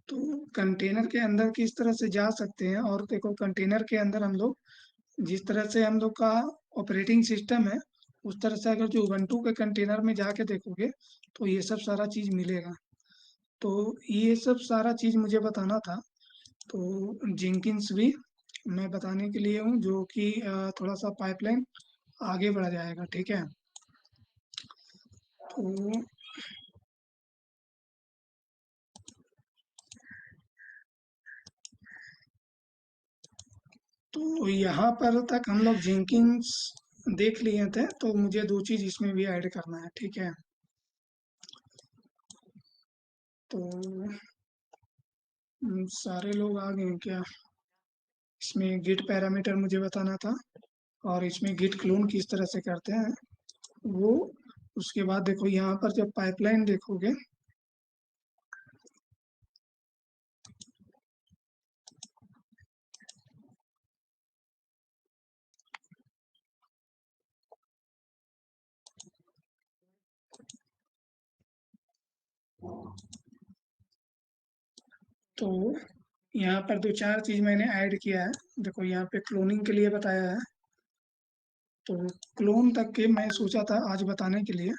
तो कंटेनर के अंदर किस तरह से जा सकते हैं, और देखो कंटेनर के अंदर हम लोग जिस तरह से हम लोग का ऑपरेटिंग सिस्टम है, उस तरह से अगर जो उबंटू के कंटेनर में जाके देखोगे तो ये सब सारा चीज मिलेगा। तो ये सब सारा चीज मुझे बताना था। तो जेंकिंस भी मैं बताने के लिए हूँ, जो कि थोड़ा सा पाइपलाइन आगे बढ़ जाएगा, ठीक है। तो यहाँ पर तक हम लोग जेंकिंस देख लिए थे, तो मुझे दो चीज इसमें भी ऐड करना है, ठीक है। तो सारे लोग आ गए हैं क्या? इसमें गिट पैरामीटर मुझे बताना था, और इसमें गिट क्लोन किस तरह से करते हैं वो। उसके बाद देखो यहाँ पर जब पाइपलाइन देखोगे, तो यहाँ पर दो चार चीज मैंने ऐड किया है। देखो यहाँ पे क्लोनिंग के लिए बताया है, तो क्लोन तक के मैं सोचा था आज बताने के लिए।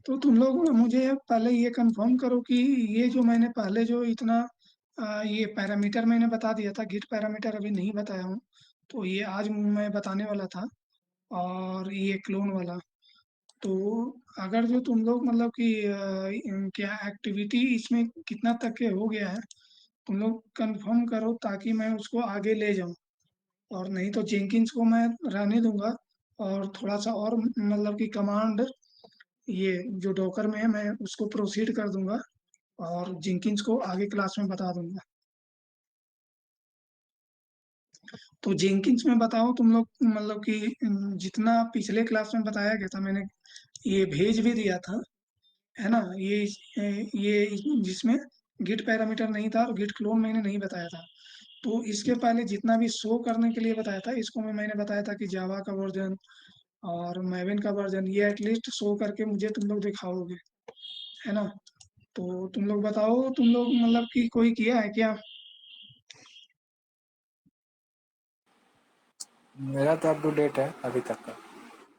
तो तुम लोग मुझे पहले ये कंफर्म करो कि ये जो मैंने पहले जो इतना ये पैरामीटर मैंने बता दिया था, गिट पैरामीटर अभी नहीं बताया हूँ, तो ये आज मैं बताने वाला था। और ये क्लोन वाला, तो अगर जो तुम लोग मतलब कि क्या एक्टिविटी इसमें कितना तक के हो गया है, तुम लोग कंफर्म करो ताकि मैं उसको आगे ले जाऊं। और नहीं तो जेंकिंस को मैं रहने दूंगा, और थोड़ा सा और मतलब कि कमांड ये जो डॉकर में है मैं उसको प्रोसीड कर दूंगा, और जेंकिंस को आगे क्लास में बता दूंगा। तो जेंकिंस में बताओ तुम लोग मतलब कि जितना पिछले क्लास में बताया गया था, मैंने ये भेज भी दिया था, है ना। ये जिसमें गिट पैरामीटर नहीं था और गिट क्लोन मैंने नहीं बताया था। तो इसके पहले जितना भी शो करने के लिए बताया था, इसको मैंने बताया था कि जावा का वर्जन और मैविन का वर्जन ये एटलीस्ट शो करके मुझे तुम लोग दिखाओगे, है ना। तो तुम लोग बताओ, तुम लोग मतलब कि कोई किया है क्या? मेरा तो अप टू डेट है अभी तक का।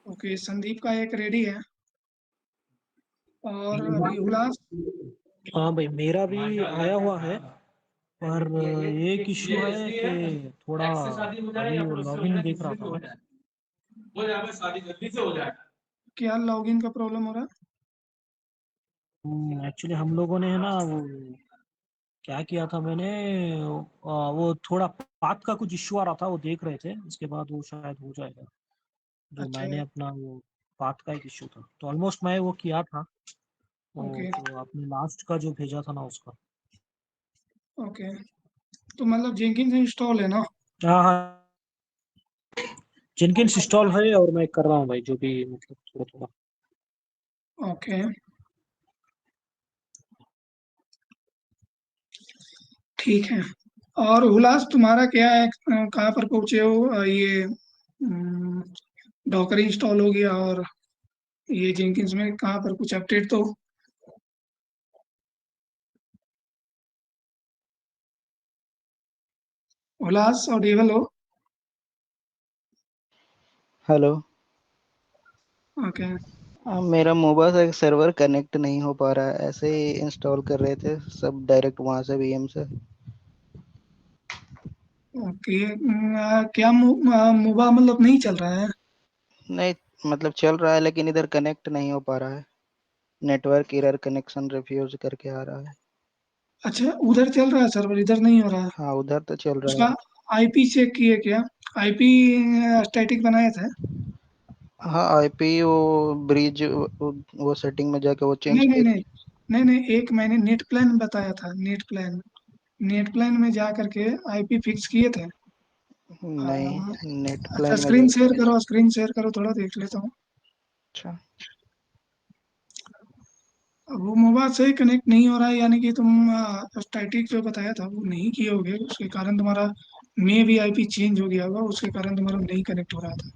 ओके, संदीप का एक रेडी है, और अभी उल्लास। हाँ भाई, मेरा भी आया हुआ है, पर एक इश्यू है कि थोड़ा अभी वो लॉगिन देख रहा था मैं। क्या लॉगिन का प्रॉब्लम हो रहा है? एक्चुअली हम लोगों ने है ना वो क्या किया था मैंने, वो थोड़ा पाथ का कुछ इश्यू आ रहा था, वो देख रहे थे, उसके बाद वो शायद हो जाएगा। जो अच्छा, मैंने अपना वो पाथ का एक इश्यू था, तो ऑलमोस्ट मैं वो किया था। ओके तो आपने लास्ट का जो भेजा था ना उसका। ओके। तो मतलब जेंकिन्स इंस्टॉल है ना? हाँ हाँ, जेनकिन्स इंस्टॉल है और मैं कर रहा हूँ भाई, जो भी मतलब थोड़ा थोड़ा। ओके, ठीक है। और हुलास तुम्हारा क्या है, कहाँ पर पहुंचे हो? ये डॉकर इंस्टॉल हो गया, और ये जेंकिन्स में कहाँ पर कुछ अपडेट तो? हुलास ऑडिबल हो? हेलो। ओके मेरा मोबाइल से सर्वर कनेक्ट नहीं हो पा रहा है, ऐसे ही इंस्टॉल कर रहे थे सब डायरेक्ट वहां से वीएम से। ओके। क्या मोबा मतलब नहीं चल रहा है? नहीं, मतलब चल रहा है लेकिन इधर कनेक्ट नहीं हो पा रहा है। नेटवर्क एरर, कनेक्शन रिफ्यूज करके आ रहा है। अच्छा, उधर चल रहा है सर्वर, इधर नहीं हो रहा है? हाँ, उधर तो चल रहा उसका है। आईपी चेक किए क्या? आईपी स्टैटिक बनाए थे? हाँ, आईपी वो ब्रिज वो सेटिंग में जाके वो चेंज नहीं नहीं किया। नहीं, नहीं नहीं, एक मैंने नेट प्लान बताया था, नेट प्लान। नेट प्लान में जा करके आईपी फिक्स किए थे। नहीं, नेट अच्छा, प्लान में स्क्रीन जा। शेयर करो, स्क्रीन शेयर करो, थोड़ा देख लेता हूँ। अच्छा। अब वो मोबाइल से ही कनेक्ट नहीं हो रहा है, यानी कि तुम स्टैटिक जो बताया था वो नहीं किए होगे, उसके कारण तुम्हारा मे भी आईपी चेंज हो गया होगा, उसके कारण तुम्हारा नहीं कनेक्ट हो रहा था।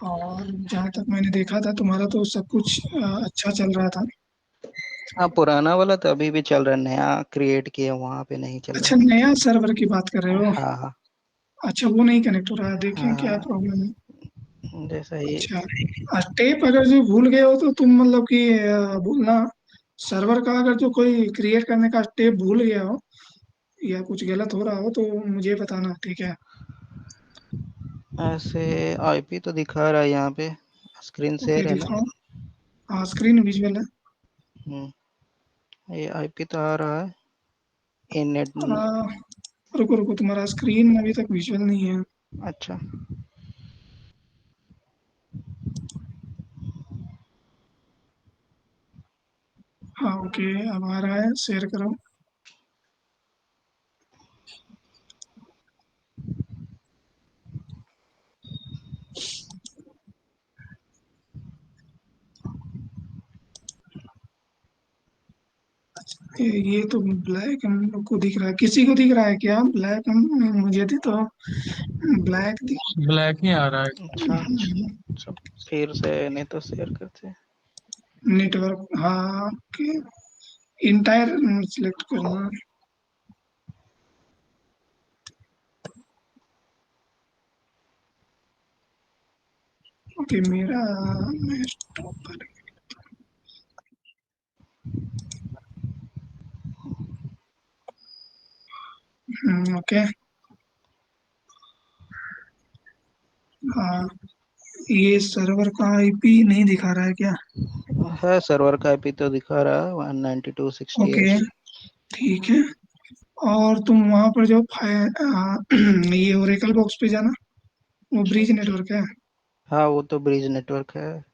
और जहाँ तक मैंने देखा था तुम्हारा तो सब कुछ अच्छा चल रहा था। हाँ, पुराना वाला तो अभी भी चल रहा है, नया क्रिएट किया वहाँ पे नहीं चल अच्छा, रहा। नया सर्वर की बात कर रहे हो? हाँ हाँ अच्छा, वो नहीं कनेक्ट हो रहा है, देखें क्या हाँ, प्रॉब्लम है। जैसा ये। अच्छा, स्टेप अगर जो भूल गए हो तो तुम मतलब कि भूलना, सर्वर का अगर जो कोई क्रिएट करने का स्टेप भूल गया हो या कुछ गलत हो रहा हो तो मुझे बताना, ठीक है? ऐसे आईपी तो दिखा रहा है यहाँ पे, स्क्रीन ओके, शेयर है ना। दिखाओ। हाँ, स्क्रीन विजुअल है। ये आईपी तो आ रहा है, इन नेट। आ, रुको रुको, तुम्हारा स्क्रीन अभी तक विजुअल नहीं है। अच्छा, हाँ, ओके, अब आ रहा है, शेयर करो। ये तो ब्लैक हम लोग को दिख रहा है, किसी को दिख रहा है क्या ब्लैक? मुझे तो ब्लैक दिख। ब्लैक ही आ रहा है। अच्छा अच्छा। सब फिर से नहीं तो शेयर करते हैं। नेटवर्क, हाँ, ओके, इंटायर सिलेक्ट करना। ओके, मेरा मैं स्टॉप पर। ओके, हाँ, ये सर्वर का आईपी नहीं दिखा रहा है क्या? है, सर्वर का आईपी तो दिखा रहा है 192.68। ओके, ठीक है। और तुम वहाँ पर जो ये ओरेकल बॉक्स पे जाना, वो अच्छा ब्रिज नेटवर्क है। हाँ, वो तो ब्रिज नेटवर्क है।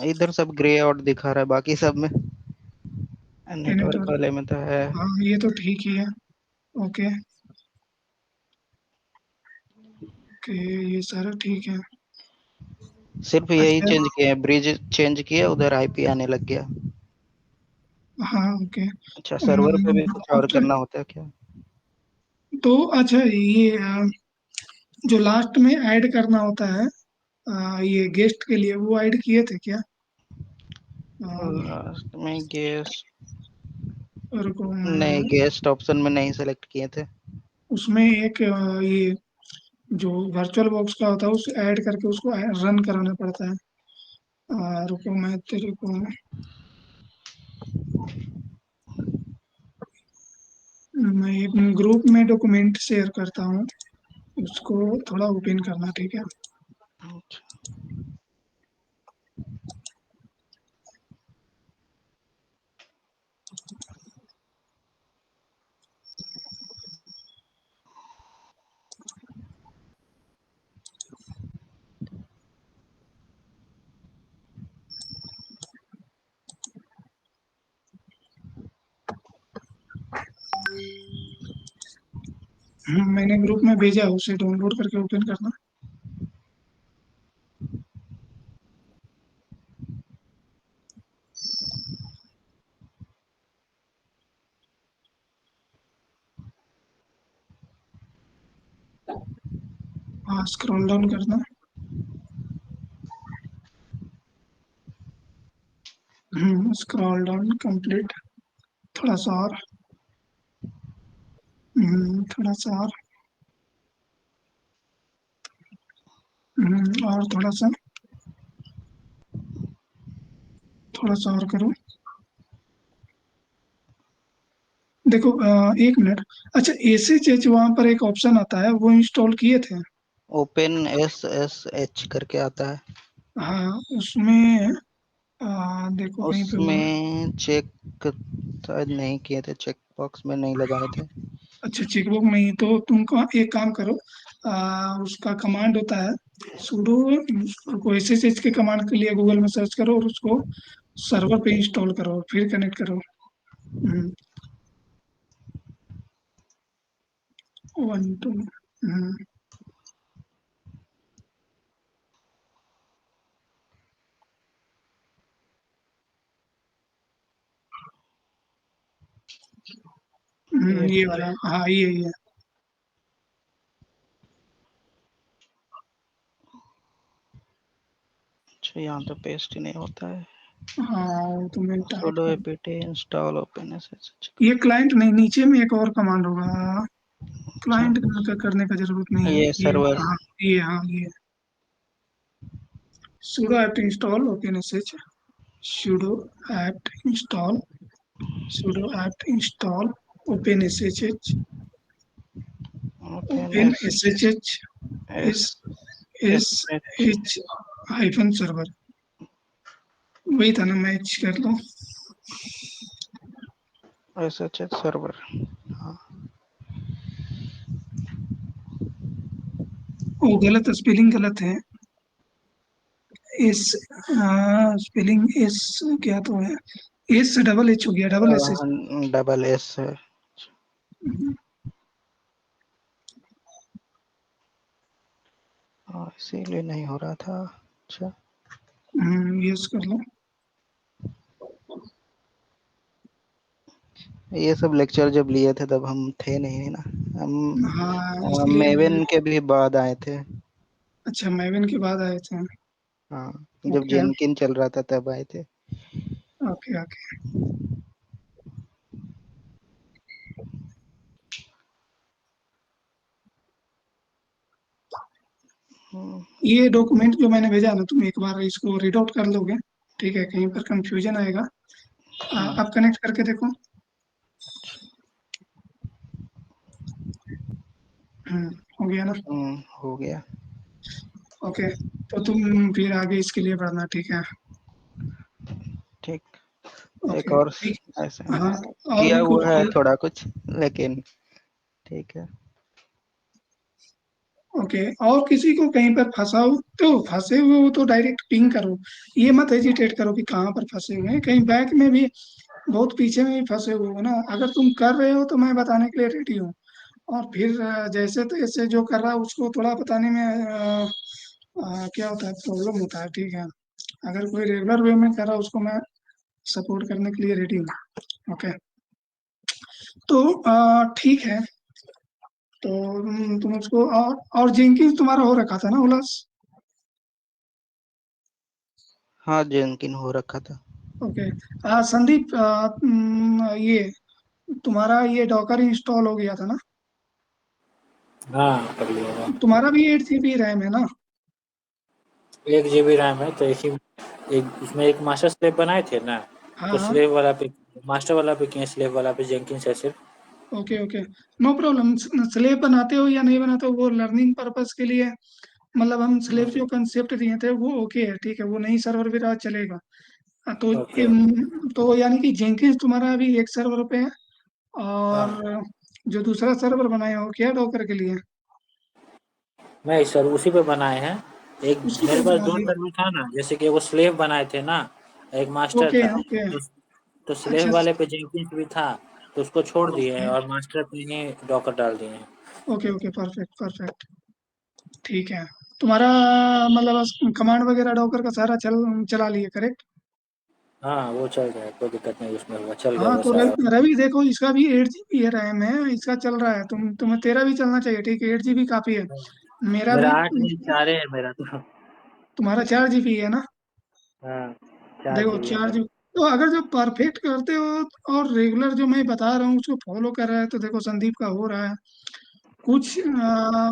इधर सब ग्रे आउट दिखा रहा है, बाकी सब में ये नेटवर्क नेटवर्क, वाले में तो है। हाँ, ये तो ठीक ही है। ओके, ओके, ये सारा ठीक है। सिर्फ यही अच्छा, चेंज किया है, ब्रिज चेंज किया, उधर आईपी आने लग गया। हाँ, ओके। अच्छा, सर्वर पे भी कुछ और अच्छा, करना होता है क्या? तो अच्छा, ये जो लास्ट में ऐड करना होता है, ये गेस्ट के लिए, वो ऐड किए थे क्या? अ, लास्ट में गेस्ट, रुको, नहीं, गेस्ट ऑप्शन में नहीं सेलेक्ट किए थे। उसमें एक ये जो वर्चुअल बॉक्स का होता है उसे ऐड करके उसको रन कराना पड़ता है। रुको, मैं तेरे को, मैं एक ग्रुप में डॉक्यूमेंट शेयर करता हूँ, उसको थोड़ा ओपन करना, ठीक है? अच्छा, मैंने ग्रुप में भेजा है, उसे डाउनलोड करके ओपन करना। हाँ, स्क्रॉल डाउन करना। स्क्रॉल डाउन कंप्लीट, थोड़ा सा और। थोड़ा सा और। और थोड़ा सा, थोड़ा सा और करो। देखो, एक मिनट। अच्छा, एसएचएच वहाँ पर एक ऑप्शन आता है, वो इंस्टॉल किए थे? ओपन SSH करके आता है। हाँ, उसमें देखो कहीं पे वो। उसमें चेक शायद नहीं किए थे, चेक बॉक्स में नहीं लगाए थे। अच्छा, चेकबुक नहीं तो तुमको एक काम करो, उसका कमांड होता है sudo, को एसएसएच के कमांड के लिए गूगल में सर्च करो और उसको सर्वर पे इंस्टॉल करो, फिर कनेक्ट करो। 1 2। ये ये वाला, हाँ, ये अच्छा, यहाँ तो पेस्ट ही नहीं होता है। हाँ वो तो मैं टाइप sudo कर, apt install openSSH। ये क्लाइंट नहीं, नीचे में एक और कमांड होगा, अच्छा, क्लाइंट का करने का जरूरत नहीं है, ये ये सर्वर। हाँ ये हाँ ये sudo apt install opensh, sudo apt install, sudo apt install opensh, openSSH opensh is is h hyphen server, वही था ना, मैच कर लो। SSH server. हाँ, वो गलत, स्पेलिंग गलत है, एस, स्पेलिंग एस क्या तो है, एस डबल एच हो गया, double S H. Double S है। हाँ, इसीलिए नहीं हो रहा था। अच्छा, यस कर लो। ये सब लेक्चर जब लिए थे तब हम थे नहीं ना, हाँ हम इसलिए मेवन के भी बाद आए थे। अच्छा मैवन के बाद आए थे। हाँ, जब ओके जेनकिन चल रहा था तब आए थे। Okay okay. हम्म, ये डॉक्यूमेंट जो मैंने भेजा ना, तुम एक बार इसको रीड आउट कर लोगे, ठीक है, कहीं पर कंफ्यूजन आएगा। आप कनेक्ट करके देखो। हो गया ना? हो गया। ओके, तो तुम फिर आगे इसके लिए पढ़ना, ठीक है। ठीक। एक ओके और ठीक। ऐसे हाँ, और किया भी कुछ हुआ है थोड़ा कुछ, लेकिन ठीक है। ओके, और किसी को कहीं पर फंसा हो तो, फंसे हुए हो तो डायरेक्ट पिंग करो, ये मत हेजिटेट करो कि कहाँ पर फंसे हुए हैं, कहीं बैक में भी बहुत पीछे में भी फंसे हुए हो ना, अगर तुम कर रहे हो तो मैं बताने के लिए रेडी हूँ। और फिर जैसे तैसे जो कर रहा है उसको थोड़ा बताने में क्या होता है, प्रॉब्लम होता है, ठीक है। अगर कोई रेगुलर वे में कर रहा है उसको मैं सपोर्ट करने के लिए रेडी हूँ। ओके, तो ठीक है, तो तुम उसको, और जेंकिंस तुम्हारा हो रखा था ना उलास? हाँ, जेनकिन हो रखा था। ओके, संदीप, ये तुम्हारा ये डॉकर इंस्टॉल हो गया था ना? हाँ, कर लिया था। तुम्हारा भी 8 GB रैम है ना? 1 GB रैम है, तो इसी एक उसमें एक मास्टर स्लेव बनाए थे ना, हाँ तो हाँ। स्लेव वाला पे, मास्टर वाला पे किए, स्लेव वाला पे जेंकिन्स है सिर्फ। Okay okay, no problem. Slave बनाते हो या नहीं बनाते हो, वो लर्निंग पर्पस के लिए, मतलब हम स्लेब जो कंसेप्ट दिए थे वो ओके है, ठीक है, वो नहीं सर्वर भी रहा चलेगा। तो ओके। तो यानी कि जेंकिंस तुम्हारा अभी एक सर्वर पे है, हाँ, और जो दूसरा सर्वर बनाया हो क्या डॉकर के लिए? नहीं सर, उसी पे बनाए हैं। एक उसी मेरे पे पास बना दो दिए। सर्वर था ना, जैसे कि वो स्लेव बनाए थे ना, एक मास्टर ओके था। ओके। तो स्लेव अच्छा। वाले पे जेंकिन्स भी था, तो उसको छोड़ दिए हैं ओके और मास्टर पे ही डॉकर डाल दिए हैं। ओके ओके, परफेक्ट परफेक्ट, ठीक है। तुम्हारा मतलब कमांड वगैरह डॉकर का सारा चला लिए, करेक्ट? हाँ, वो चल रहा है, कोई दिक्कत नहीं, उसमें हुआ चल गया हाँ वो तो सारा। रवि देखो, इसका भी 8 GB रैम है, इसका चल रहा है, तुम्हें तेरा भी चलना चाहिए, ठीक है, 8 GB काफी है। मेरा मेरा भी। 8 नहीं, 4 है मेरा तो। तुम्हारा 4 GB है ना? हाँ, 4 देखो GB है चार मेरा। जी तो अगर जो परफेक्ट करते हो और रेगुलर जो मैं बता रहा हूँ उसको फॉलो कर रहा है, तो देखो संदीप का हो रहा है। कुछ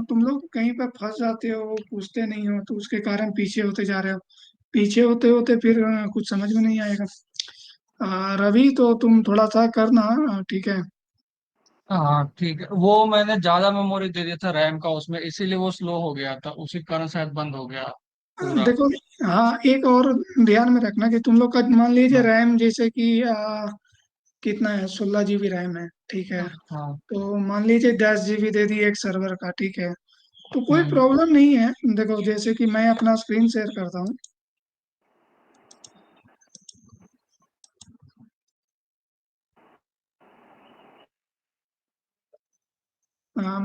तुम लोग कहीं पर फंस जाते हो, पूछते नहीं हो, तो उसके कारण पीछे होते जा रहे हो, पीछे होते होते फिर कुछ समझ में नहीं आएगा। रवि तो तुम थोड़ा सा करना, ठीक है। हाँ ठीक है, वो मैंने ज्यादा मेमोरी दे दिया था रैम का उसमें, इसीलिए वो स्लो हो गया था, उसी कारण शायद बंद हो गया पूरा। देखो, हाँ एक और ध्यान में रखना कि तुम लोग का मान लीजिए हाँ रैम जैसे कि कितना है, 16 GB रैम है, ठीक है। हाँ। तो मान लीजिए 10 GB दे दी एक सर्वर का, ठीक है, तो कोई हम्म। प्रॉब्लम नहीं है। देखो जैसे कि मैं अपना स्क्रीन शेयर करता हूँ।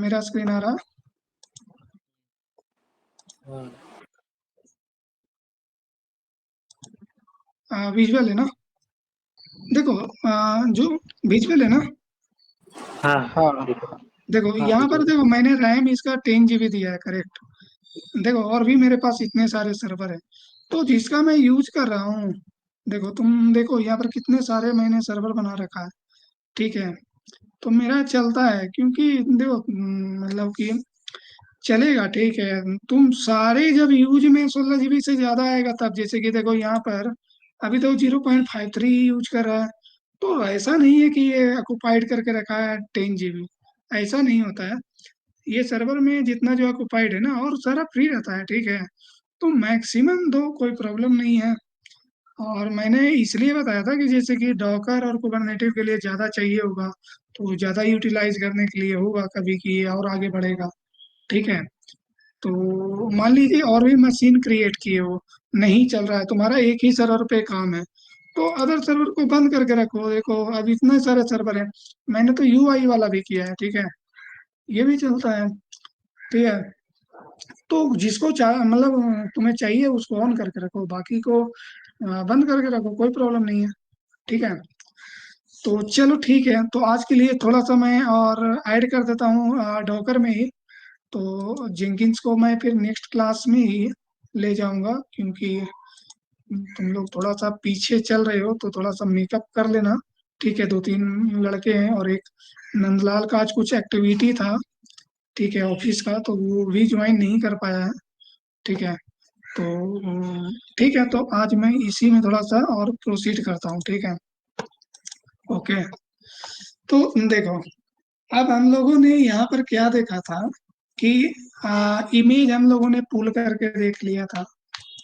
मेरा स्क्रीन आ रहा, हाँ, विजुअल है ना? देखो जो विजुअल है ना, हाँ, हाँ ठीक है। देखो हाँ, यहाँ ठीक पर है। देखो मैंने रैम इसका 10 GB दिया है, करेक्ट। देखो और भी मेरे पास इतने सारे सर्वर है, तो जिसका मैं यूज कर रहा हूँ, देखो तुम देखो यहाँ पर कितने सारे मैंने सर्वर बना रखा है, ठीक है। तो मेरा चलता है क्योंकि देखो मतलब कि चलेगा, ठीक है। तुम सारे जब यूज में 16 GB से ज्यादा आएगा तब, जैसे कि देखो यहाँ पर अभी तो 0.53 यूज कर रहा है। तो ऐसा नहीं है कि ये ऑक्युपाइड करके रखा है 10 GB, ऐसा नहीं होता है। ये सर्वर में जितना जो ऑक्युपाइड है ना, और सारा फ्री रहता है, ठीक है। तो मैक्सिमम दो, कोई प्रॉब्लम नहीं है। और मैंने इसलिए बताया था कि जैसे कि डॉकर और कुबरनेटिव के लिए ज़्यादा चाहिए होगा, तो ज़्यादा यूटिलाइज करने के लिए होगा कभी कि ये और आगे बढ़ेगा, ठीक है। तो मान लीजिए और भी मशीन क्रिएट किए हो, नहीं चल रहा है तुम्हारा, एक ही सर्वर पे काम है, तो अदर सर्वर को बंद करके रखो। देखो अब इतने सारे सर्वर हैं, मैंने तो यूआई वाला भी किया है, ठीक है, ये भी चलता है, ठीक है। तो जिसको मतलब तुम्हें चाहिए उसको ऑन करके रखो, बाकी को बंद करके रखो, कोई प्रॉब्लम नहीं है, ठीक है। तो चलो ठीक है, तो आज के लिए थोड़ा सा मैं और ऐड कर देता हूँ डॉकर में ही। तो जेंकिंस को मैं फिर नेक्स्ट क्लास में ही ले जाऊंगा, क्योंकि तुम लोग थोड़ा सा पीछे चल रहे हो, तो थोड़ा सा मेकअप कर लेना, ठीक है। 2-3 लड़के हैं और एक नंदलाल का आज कुछ एक्टिविटी था, ठीक है, ऑफिस का, तो वो भी ज्वाइन नहीं कर पाया है, ठीक है। तो ठीक है, तो आज मैं इसी में थोड़ा सा और प्रोसीड करता हूँ, ठीक है। ओके, तो देखो अब हम लोगों ने यहाँ पर क्या देखा था कि इमेज हम लोगों ने पुल करके देख लिया था,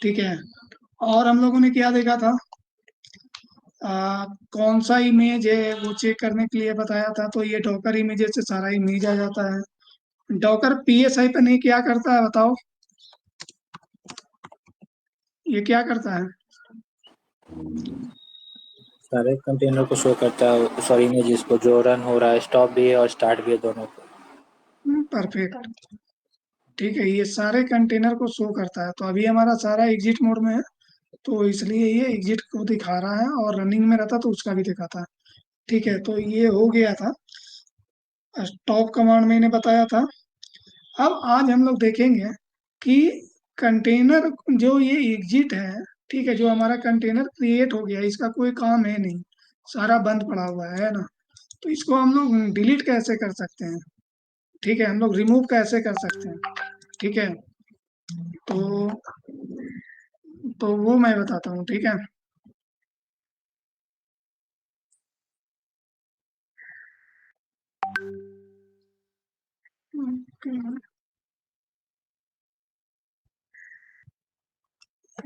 ठीक है। और हम लोगों ने क्या देखा था, कौन सा इमेज है वो चेक करने के लिए बताया था। तो ये डॉकर इमेजेस से सारा इमेज आ जाता है। डॉकर पीएसआई पे नहीं क्या करता है बताओ, ये क्या करता है? सारे कंटेनर को शो करता है, सॉरी इमेजेस को, जो रन हो रहा है, स्टॉप भी है और स्टार्ट भी है, दोनों को। परफेक्ट, ठीक है, ये सारे कंटेनर को शो करता है। तो अभी हमारा सारा एग्जिट मोड में है, तो इसलिए ये एग्जिट को दिखा रहा है, और रनिंग में रहता तो उसका भी दिखाता है, ठीक है। तो ये हो गया था, स्टॉप कमांड मैंने बताया था। अब आज हम लोग देखेंगे कि कंटेनर जो ये एग्जिट है, ठीक है, जो हमारा कंटेनर क्रिएट हो गया, इसका कोई काम है नहीं, सारा बंद पड़ा हुआ है ना। तो इसको हम लोग डिलीट कैसे कर सकते हैं, ठीक है, हम लोग रिमूव कैसे कर सकते हैं, ठीक है। तो वो मैं बताता हूँ, ठीक है।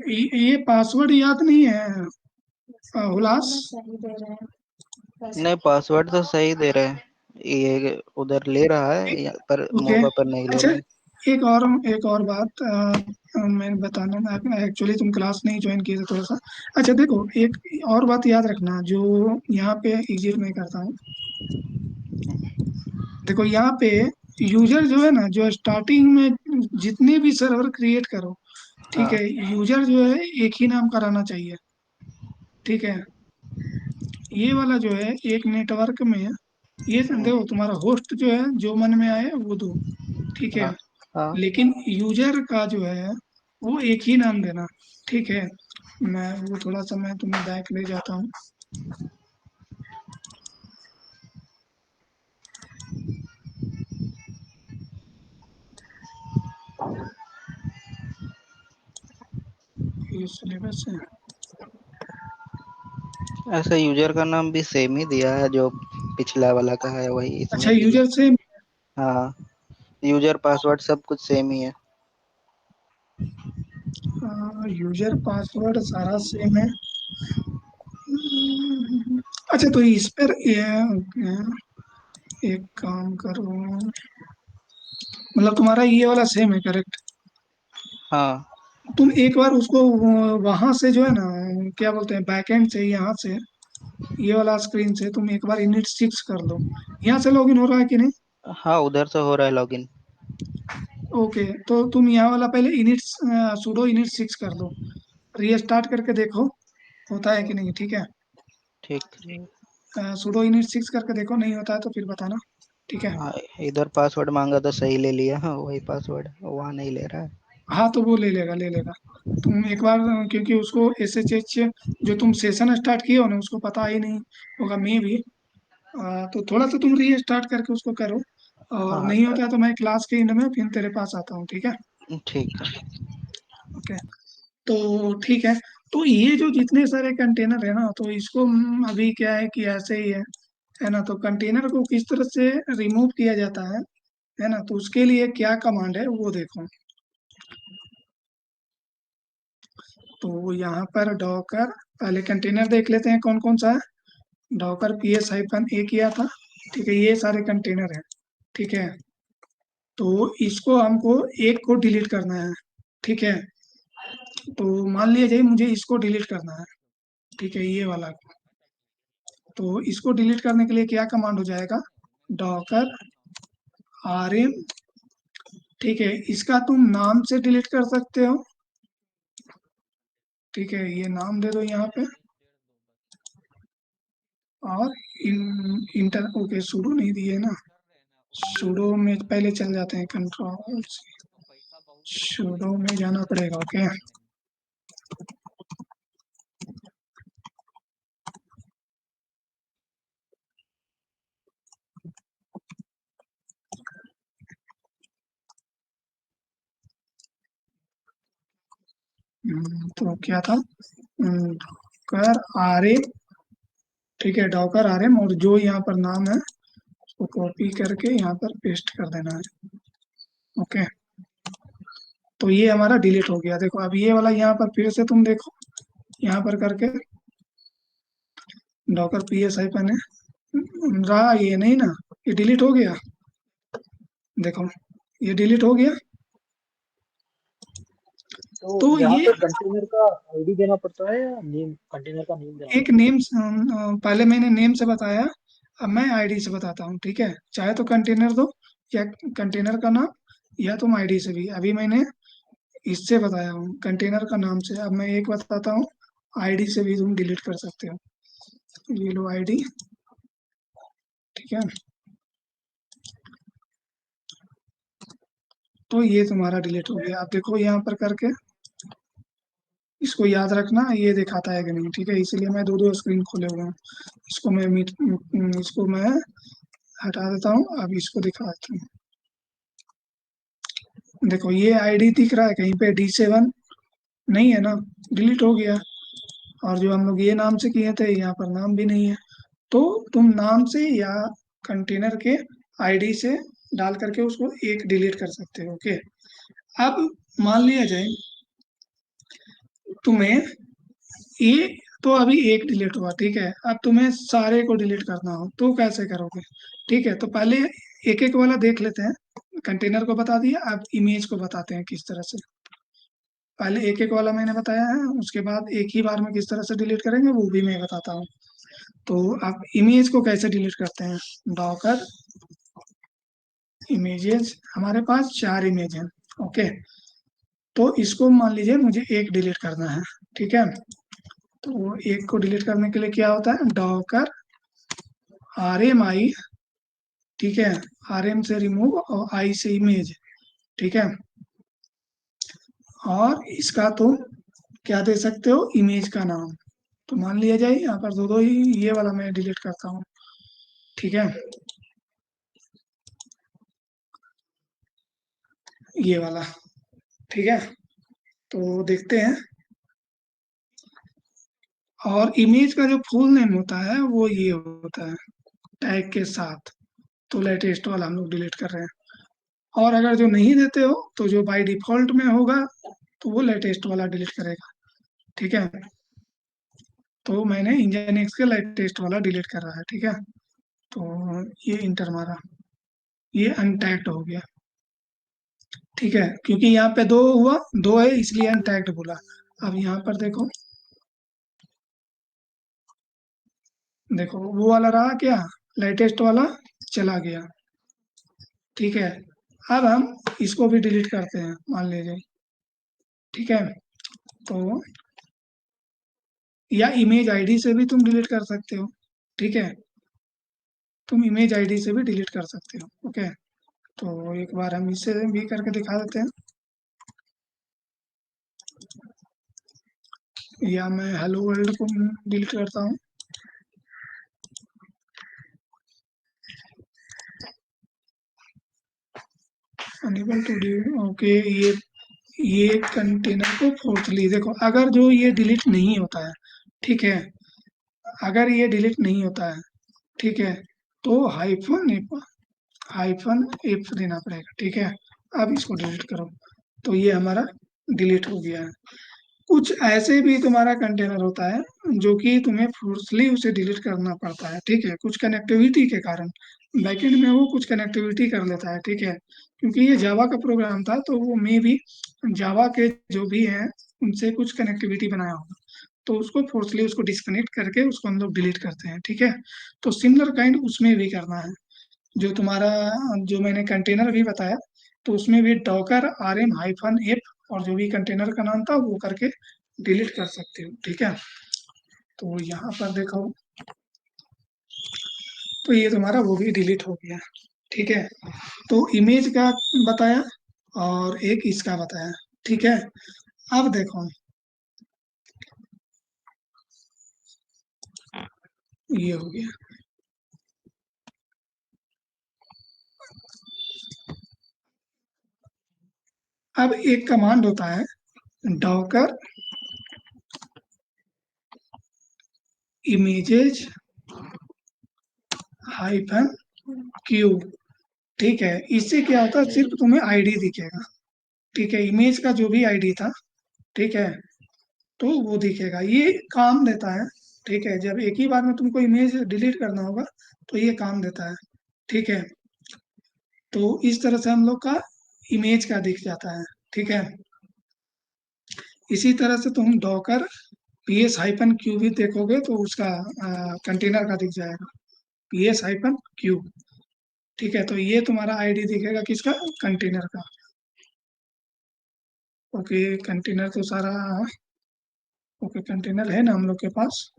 ये पासवर्ड याद नहीं है हुलास? नहीं, पासवर्ड तो सही दे रहे हैं, ये उधर ले रहा है पर ओके, मोबा पर नहीं ले अच्छा, रहा है। एक और बात मैं बताना ना, एक्चुअली तुम क्लास नहीं ज्वाइन किए थे थोड़ा सा। अच्छा देखो, एक और बात याद रखना जो यहाँ पे एग्जिट में करता हूँ। देखो यहाँ पे यूजर जो है ना, जो स्टार्टिंग में जितने भी सर्वर क्रिएट करो, ठीक हाँ। है, यूजर जो है एक ही नाम का रहना चाहिए, ठीक है। ये वाला जो है एक नेटवर्क में, ये देखो तुम्हारा होस्ट जो है जो मन में आए वो दो, ठीक है। हाँ। हाँ। लेकिन यूजर का जो है वो एक ही नाम देना, ठीक है। मैं वो थोड़ा सा मैं तुम्हें बैक ले जाता हूँ। ये सिलेबस है। ऐसा यूजर का नाम भी सेम ही दिया है जो पिछला वाला का है, वही अच्छा, इसमें भी। यूजर से हाँ, यूजर पासवर्ड सब कुछ सेम ही है। यूजर पासवर्ड सारा सेम है। अच्छा, तो इस पर एक काम करो, मतलब तुम्हारा ये वाला सेम है, करेक्ट? हाँ। तुम एक बार उसको वहां से जो है ना, क्या बोलते हैं, बैकएंड से, यहाँ से, ये वाला स्क्रीन से तुम एक बार इनिट 6 कर लो। यहाँ से लॉगिन हो रहा है कि नहीं? हाँ, उधर से हो रहा है लॉगिन। ओके, तो तुम यहाँ वाला पहले इनिट सुडो इनिट 6 कर लो, रीस्टार्ट करके देखो होता है कि नहीं, ठीक है। ठीक। सुडो इनिट 6 करके देखो, नहीं होता है तो फिर बताना, ठीक है। हाँ, इधर पासवर्ड मांगा तो सही ले लिया, हाँ वही पासवर्ड, वहाँ नहीं ले रहा है। हाँ, तो वो ले लेगा, ले लेगा। तुम एक बार, क्योंकि उसको SSH जो तुम सेशन स्टार्ट किए हो ना, उसको पता ही नहीं होगा मे भी। तो थोड़ा सा तुम रीस्टार्ट करके उसको करो, और हाँ नहीं होता है तो मैं क्लास के एंड में फिर तेरे पास आता हूँ, ठीक है? ठीक है। ओके। तो ठीक है। तो ये जो जितने सारे कंटेनर है ना, तो इसको अभी क्या है कि ऐसे ही है ना? तो कंटेनर को किस तरह से रिमूव किया जाता है ना? तो उसके लिए क्या कमांड है वो देखो। तो यहाँ पर डॉकर, पहले कंटेनर देख लेते हैं कौन कौन सा है। डॉकर PS-A किया था, ठीक है? ये सारे कंटेनर है, ठीक है? तो इसको हमको एक को डिलीट करना है, ठीक है? तो मान लिया जाए मुझे इसको डिलीट करना है, ठीक है, ये वाला। तो इसको डिलीट करने के लिए क्या कमांड हो जाएगा? डॉकर rm, ठीक है? इसका तुम नाम से डिलीट कर सकते हो, ठीक है? ये नाम दे दो यहाँ पे। और इंटर, ओके, सुडो नहीं दिए ना। सुडो में पहले चल जाते हैं, कंट्रोल सुडो में जाना पड़ेगा, ओके। तो क्या था? डॉकर rm, ठीक है? डॉकर rm, और जो यहाँ पर नाम है उसको कॉपी करके यहाँ पर पेस्ट कर देना है, ओके। तो ये हमारा डिलीट हो गया। देखो अब ये वाला यहाँ पर फिर से तुम देखो, यहाँ पर करके डॉकर PS-, रहा ये नहीं ना, ये डिलीट हो गया। देखो ये डिलीट हो गया। तो तो यहाँ ये पे कंटेनर का आईडी देना पड़ता है या नेम, कंटेनर का नेम देना एक पड़ता नेम, पहले मैंने नेम से बताया, अब मैं आईडी से बताता हूँ, ठीक है? चाहे तो कंटेनर दो, या कंटेनर का नाम, या तुम आईडी से भी। अभी मैंने इससे बताया हूँ कंटेनर का नाम से, अब मैं एक बताता हूँ, आईडी से भी तुम डिलीट कर सकते हो। ये लो आईडी, ठीक है? तो ये तुम्हारा डिलीट हो गया। आप देखो यहाँ पर करके, इसको याद रखना ये दिखाता है कि नहीं, ठीक है? इसीलिए मैं दो दो स्क्रीन खोले हुए हैं। इसको मैं इसको मैं हटा देता हूँ, अब इसको दिखा देता हूँ। देखो ये आईडी दिख रहा है कहीं पे, D7 नहीं है ना, डिलीट हो गया। और जो हम लोग ये नाम से किए थे, यहाँ पर नाम भी नहीं है। तो तुम नाम से या कंटेनर के आईडी से डाल करके उसको एक डिलीट कर सकते हो, ओके। अब मान लिया जाए तुम्हें ये, तो अभी एक डिलीट हुआ, ठीक है? अब तुम्हें सारे को डिलीट करना हो तो कैसे करोगे? ठीक है, तो पहले एक एक वाला देख लेते हैं। कंटेनर को बता दिया, अब इमेज को बताते हैं किस तरह से। पहले एक एक वाला मैंने बताया है, उसके बाद एक ही बार में किस तरह से डिलीट करेंगे वो भी मैं बताता हूँ। तो आप इमेज को कैसे डिलीट करते हैं? डॉकर इमेजेस, हमारे पास 4 इमेज हैं, ओके। तो इसको मान लीजिए मुझे एक डिलीट करना है, ठीक है? तो एक को डिलीट करने के लिए क्या होता है? डॉकर RMI, ठीक है? RM से रिमूव और I से इमेज, ठीक है? और इसका तुम क्या दे सकते हो? इमेज का नाम। तो मान लिया जाए यहाँ पर दो दो ही, ये वाला मैं डिलीट करता हूँ, ठीक है? ये वाला, ठीक है? तो देखते हैं। और इमेज का जो फुल नेम होता है वो ये होता है, टैग के साथ। तो लेटेस्ट वाला हम लोग डिलीट कर रहे हैं। और अगर जो नहीं देते हो, तो जो बाय डिफॉल्ट में होगा तो वो लेटेस्ट वाला डिलीट करेगा, ठीक है? तो मैंने इंजन एक्स के लेटेस्ट वाला डिलीट कर रहा है, ठीक है? तो ये इंटर मारा, ये अनटैग्ड हो गया, ठीक है? क्योंकि यहाँ पे दो हुआ, दो है इसलिए अनटैग्ड बोला। अब यहाँ पर देखो, देखो वो वाला रहा क्या? लेटेस्ट वाला चला गया, ठीक है? अब हम इसको भी डिलीट करते हैं, मान लीजिए, ठीक है? तो या इमेज आईडी से भी तुम डिलीट कर सकते हो, ठीक है? तुम इमेज आईडी से भी डिलीट कर सकते हो, ओके। तो एक बार हम इसे भी करके दिखा देते हैं। या मैं हेलो वर्ल्ड को डिलीट करता हूँ। अनेबल टू ओके, ये कंटेनर को फोर्थली देखो, अगर जो ये डिलीट नहीं होता है, ठीक है, अगर ये डिलीट नहीं होता है, ठीक है, तो हाइफन एफ देना पड़ेगा, ठीक है। अब इसको डिलीट करो, तो ये हमारा डिलीट हो गया है। कुछ ऐसे भी तुम्हारा कंटेनर होता है जो कि तुम्हें फोर्सली उसे डिलीट करना पड़ता है, ठीक है, कुछ कनेक्टिविटी के कारण। बैकएंड में वो कुछ कनेक्टिविटी कर लेता है, ठीक है, क्योंकि ये जावा का प्रोग्राम था, तो वो मे भी जावा के जो भी हैं उनसे कुछ कनेक्टिविटी बनाया होगा, तो उसको फोर्सली उसको डिस्कनेक्ट करके उसको हम लोग डिलीट करते हैं, ठीक है। तो सिमिलर काइंड उसमें भी करना है। जो तुम्हारा, जो मैंने कंटेनर भी बताया, तो उसमें भी डॉकर rm हाइफन एफ और जो भी कंटेनर का नाम था वो करके डिलीट कर सकते हो, ठीक है। तो यहाँ पर देखो, तो ये तुम्हारा वो भी डिलीट हो गया, ठीक है। तो इमेज का बताया और एक इसका बताया, ठीक है। अब देखो, ये हो गया। अब एक कमांड होता है डॉकर इमेजेज हाइफन क्यू, ठीक है। इससे क्या होता है, सिर्फ तुम्हें आईडी दिखेगा, ठीक है, इमेज का जो भी आईडी था, ठीक है, तो वो दिखेगा, ये काम देता है, ठीक है। जब एक ही बार में तुमको इमेज डिलीट करना होगा तो ये काम देता है, ठीक है। तो इस तरह से हम लोग का इमेज का दिख जाता है, ठीक है। इसी तरह से तुम डॉकर पीएस हाइपन क्यू भी देखोगे तो उसका कंटेनर का दिख जाएगा, पीएस हाइपन क्यू, ठीक है। तो ये तुम्हारा आईडी दिखेगा किसका, कंटेनर का। ओके, कंटेनर तो सारा, ओके कंटेनर है ना हम लोग के पास,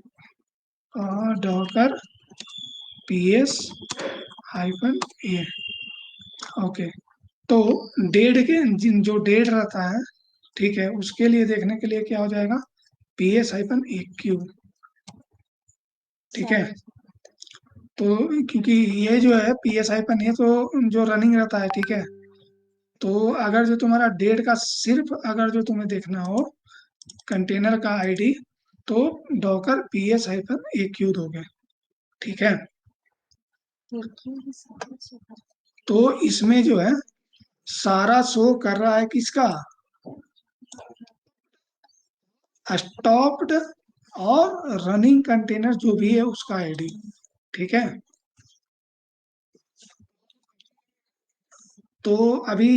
डॉकर पीएस हाइफन ए, ओके। तो डेड के जो डेड रहता है, ठीक है, उसके लिए देखने के लिए क्या हो जाएगा, पीएस हाइफन ए क्यू, ठीक है। तो क्योंकि ये जो है पीएस हाइफन ए तो जो रनिंग रहता है, ठीक है। तो अगर जो तुम्हारा डेड का सिर्फ अगर जो तुम्हें देखना हो कंटेनर का आईडी, तो डॉकर पीएस हाइफन ए क्यू दोगे, ठीक है। तो इसमें जो है सारा शो कर रहा है किसका, स्टॉप्ड और रनिंग कंटेनर जो भी है उसका आईडी, ठीक है। तो अभी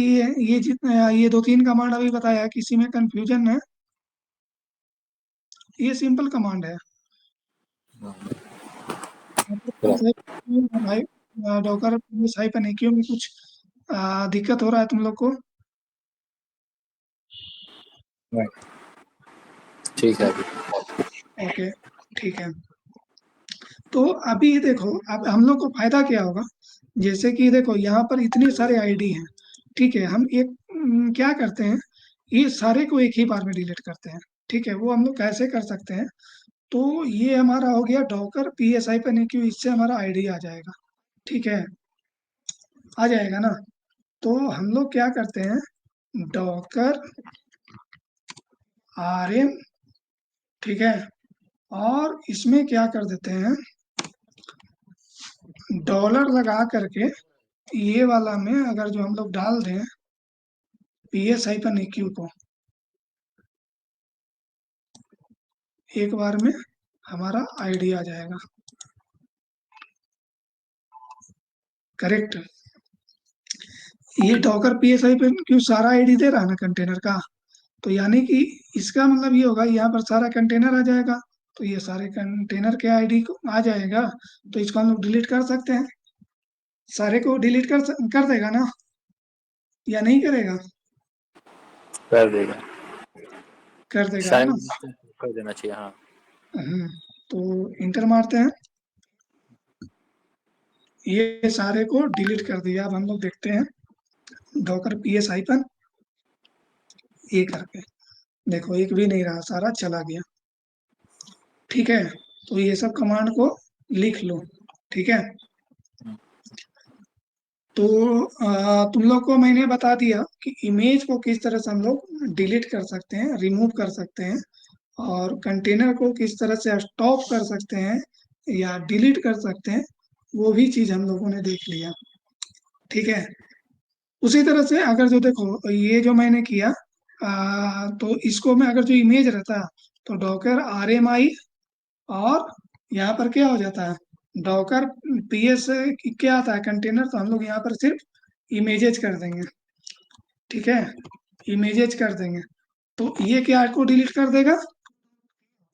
ये जितने ये दो तीन कमांड अभी बताया, किसी में कंफ्यूजन है, ये सिंपल कमांड है। डॉकर हाइफन एक्यू में कुछ दिक्कत हो रहा है तुम लोग को? ठीक है। ओके, ठीक है। तो अभी देखो, अब हम लोग को फायदा क्या होगा, जैसे कि देखो यहाँ पर इतने सारे आईडी हैं, ठीक है। हम एक क्या करते हैं, ये सारे को एक ही बार में डिलीट करते हैं, ठीक है। वो हम लोग कैसे कर सकते हैं, तो ये हमारा हो गया docker P S hyphen Q, इससे हमारा आईडी आ जाएगा, ठीक है, आ जाएगा ना। तो हम लोग क्या करते हैं, डॉकर आर एम, ठीक है, और इसमें क्या कर देते हैं, डॉलर लगा करके ये वाला में अगर जो हम लोग डाल दें P S hyphen Q को, एक बार में हमारा आईडी आ जाएगा, करेक्ट। ये docker P S hyphen Q सारा आईडी दे रहा है ना कंटेनर का, तो यानी कि इसका मतलब ये होगा यहाँ पर सारा कंटेनर आ जाएगा, तो ये सारे कंटेनर के आईडी को आ जाएगा, तो इसको हम लोग डिलीट कर सकते हैं, सारे को डिलीट कर देगा ना, या नहीं करेगा? कर देगा, कर देगा, है साइन ना। कर देना चाहिए, हाँ। तो इंटर मारते हैं, ये सारे को डिलीट कर दिया। अब हम लोग देखते हैं डॉकर पी एस हाइफन ए करके, देखो एक भी नहीं रहा, सारा चला गया। ठीक है, तो ये सब कमांड को लिख लो। ठीक है, तो तुम लोग को मैंने बता दिया कि इमेज को किस तरह से हम लोग डिलीट कर सकते हैं, रिमूव कर सकते हैं, और कंटेनर को किस तरह से स्टॉप कर सकते हैं या डिलीट कर सकते हैं, वो भी चीज हम लोगों ने देख लिया। ठीक है, उसी तरह से अगर जो देखो ये जो मैंने किया, तो इसको में अगर जो इमेज रहता तो डॉकर RMI, और यहाँ पर क्या हो जाता है डॉकर PS क्या आता है कंटेनर, तो हम लोग यहाँ पर सिर्फ इमेजेज कर देंगे। ठीक है, इमेजेज कर देंगे, तो ये क्या को डिलीट कर देगा,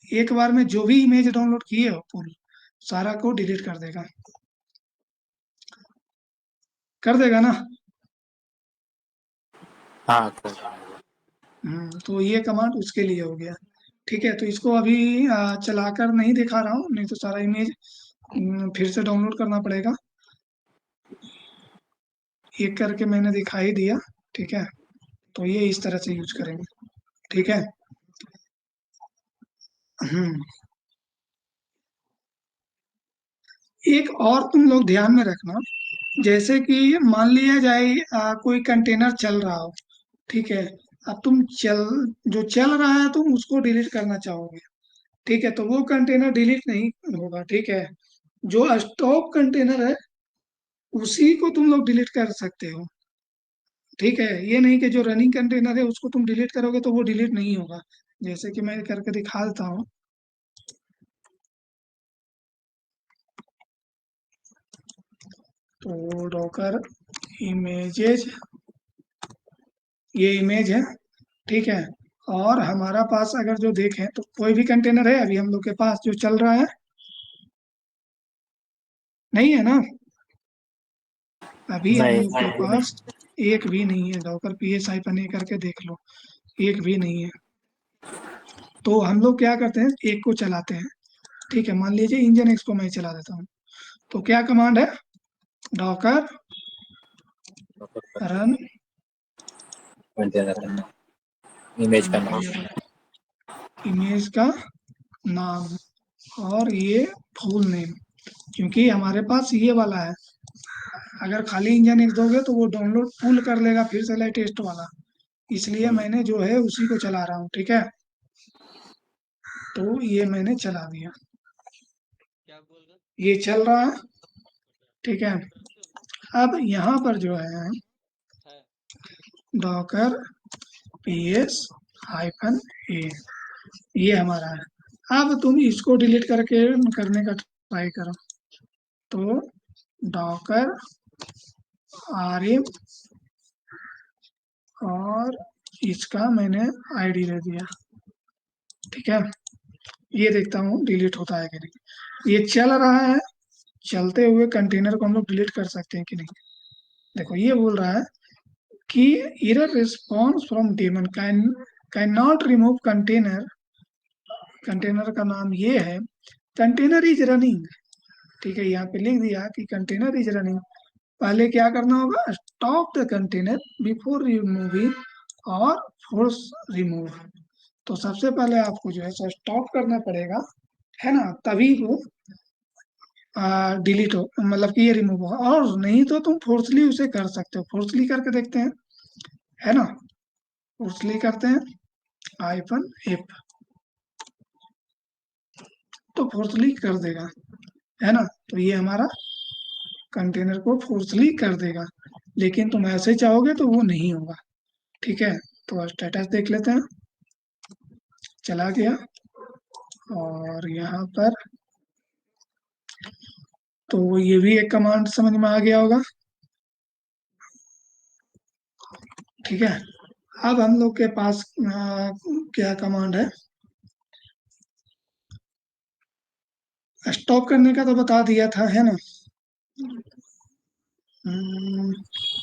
एक बार में जो भी इमेज डाउनलोड किए हो पूरी सारा को डिलीट कर देगा ना। हाँ तो ये कमांड उसके लिए हो गया। ठीक है, तो इसको अभी चलाकर नहीं दिखा रहा हूँ, नहीं तो सारा इमेज फिर से डाउनलोड करना पड़ेगा। एक करके मैंने दिखा ही दिया। ठीक है, तो ये इस तरह से यूज करेंगे। ठीक है। हम्म एक और तुम लोग ध्यान में रखना, जैसे कि मान लिया जाए कोई कंटेनर चल रहा हो। ठीक है, अब तुम जो चल रहा है तुम उसको डिलीट करना चाहोगे। ठीक है, तो वो कंटेनर डिलीट नहीं होगा। ठीक है, जो स्टॉप कंटेनर है उसी को तुम लोग डिलीट कर सकते हो। ठीक है, ये नहीं कि जो रनिंग कंटेनर है उसको तुम डिलीट करोगे तो वो डिलीट नहीं होगा। जैसे कि मैं करके दिखा देता हूँ। तो डॉकर इमेजेज, ये इमेज है। ठीक है, और हमारा पास अगर जो देखें तो कोई भी कंटेनर है अभी हम लोग के पास जो चल रहा है, नहीं है ना। अभी हम नहीं लोग के पास एक भी नहीं है। डॉकर PS-A करके देख लो, एक भी नहीं है। तो हम लोग क्या करते हैं, एक को चलाते हैं। ठीक है, मान लीजिए इंजन एक्स को मैं चला देता हूँ, तो क्या कमांड है, डॉकर रन कंटेनर इमेज का नाम। इमेज का नाम, और ये फुल नेम, क्योंकि हमारे पास ये वाला है। अगर खाली इंजन एक्स दोगे तो वो डाउनलोड पुल कर लेगा फिर से लेटेस्ट वाला, इसलिए मैंने जो है उसी को चला रहा हूँ। ठीक है, तो ये मैंने चला दिया, ये चल रहा है। ठीक है, अब यहाँ पर जो है डॉकर PS-A, ये हमारा है। अब तुम इसको डिलीट करके करने का ट्राई करो, तो डॉकर RM, और इसका मैंने ID दे दिया। ठीक है, ये देखता हूँ डिलीट होता है कि नहीं। ये चल रहा है, चलते हुए कंटेनर को हम लोग डिलीट कर सकते हैं कि नहीं। देखो ये बोल रहा है कि error response from daemon cannot remove container. Container का नाम ये है, कंटेनर इज रनिंग। ठीक है, यहाँ पे लिख दिया कि कंटेनर इज रनिंग। पहले क्या करना होगा, stop the container before removing और फोर्स रिमूव। तो सबसे पहले आपको जो है स्टॉप करना पड़ेगा, है ना, तभी वो डिलीट हो, मतलब कि ये रिमूव होगा। और नहीं तो तुम फोर्सली उसे कर सकते हो, फोर्सली करके देखते हैं, है ना। फोर्सली करते हैं -F, तो फोर्सली कर देगा, है ना। तो ये हमारा कंटेनर को फोर्सली कर देगा, लेकिन तुम ऐसे चाहोगे तो वो नहीं होगा। ठीक है, तो स्टेटस देख लेते हैं, चला गया, और यहाँ पर तो ये भी एक कमांड समझ में आ गया होगा। ठीक है, अब हम लोग के पास क्या कमांड है, स्टॉप करने का तो बता दिया था, है ना।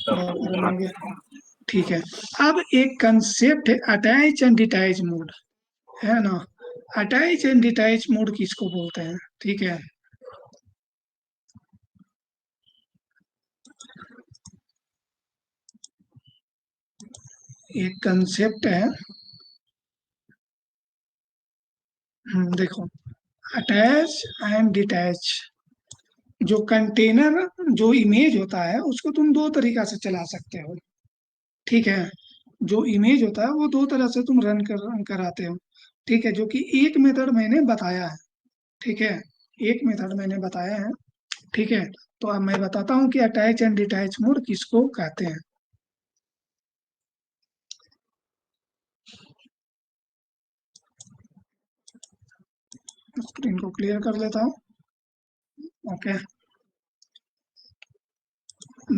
डॉकर हो गया। ठीक है, अब एक कंसेप्ट है अटैच एंड डिटैच मोड, है ना। अटैच एंड डिटैच मोड किसको बोलते हैं। ठीक है, एक कंसेप्ट है देखो, अटैच एंड डिटैच, जो कंटेनर जो इमेज होता है उसको तुम दो तरीका से चला सकते हो, ठीक है। जो इमेज होता है वो दो तरह से तुम कराते हो, ठीक है, जो कि एक मेथड मैंने बताया है, ठीक है, एक मेथड मैंने बताया है, ठीक है। तो अब मैं बताता हूँ कि अटैच एंड डिटैच मोड किसको कहते हैं। स्क्रीन को क्लियर कर लेता हूँ। ओके,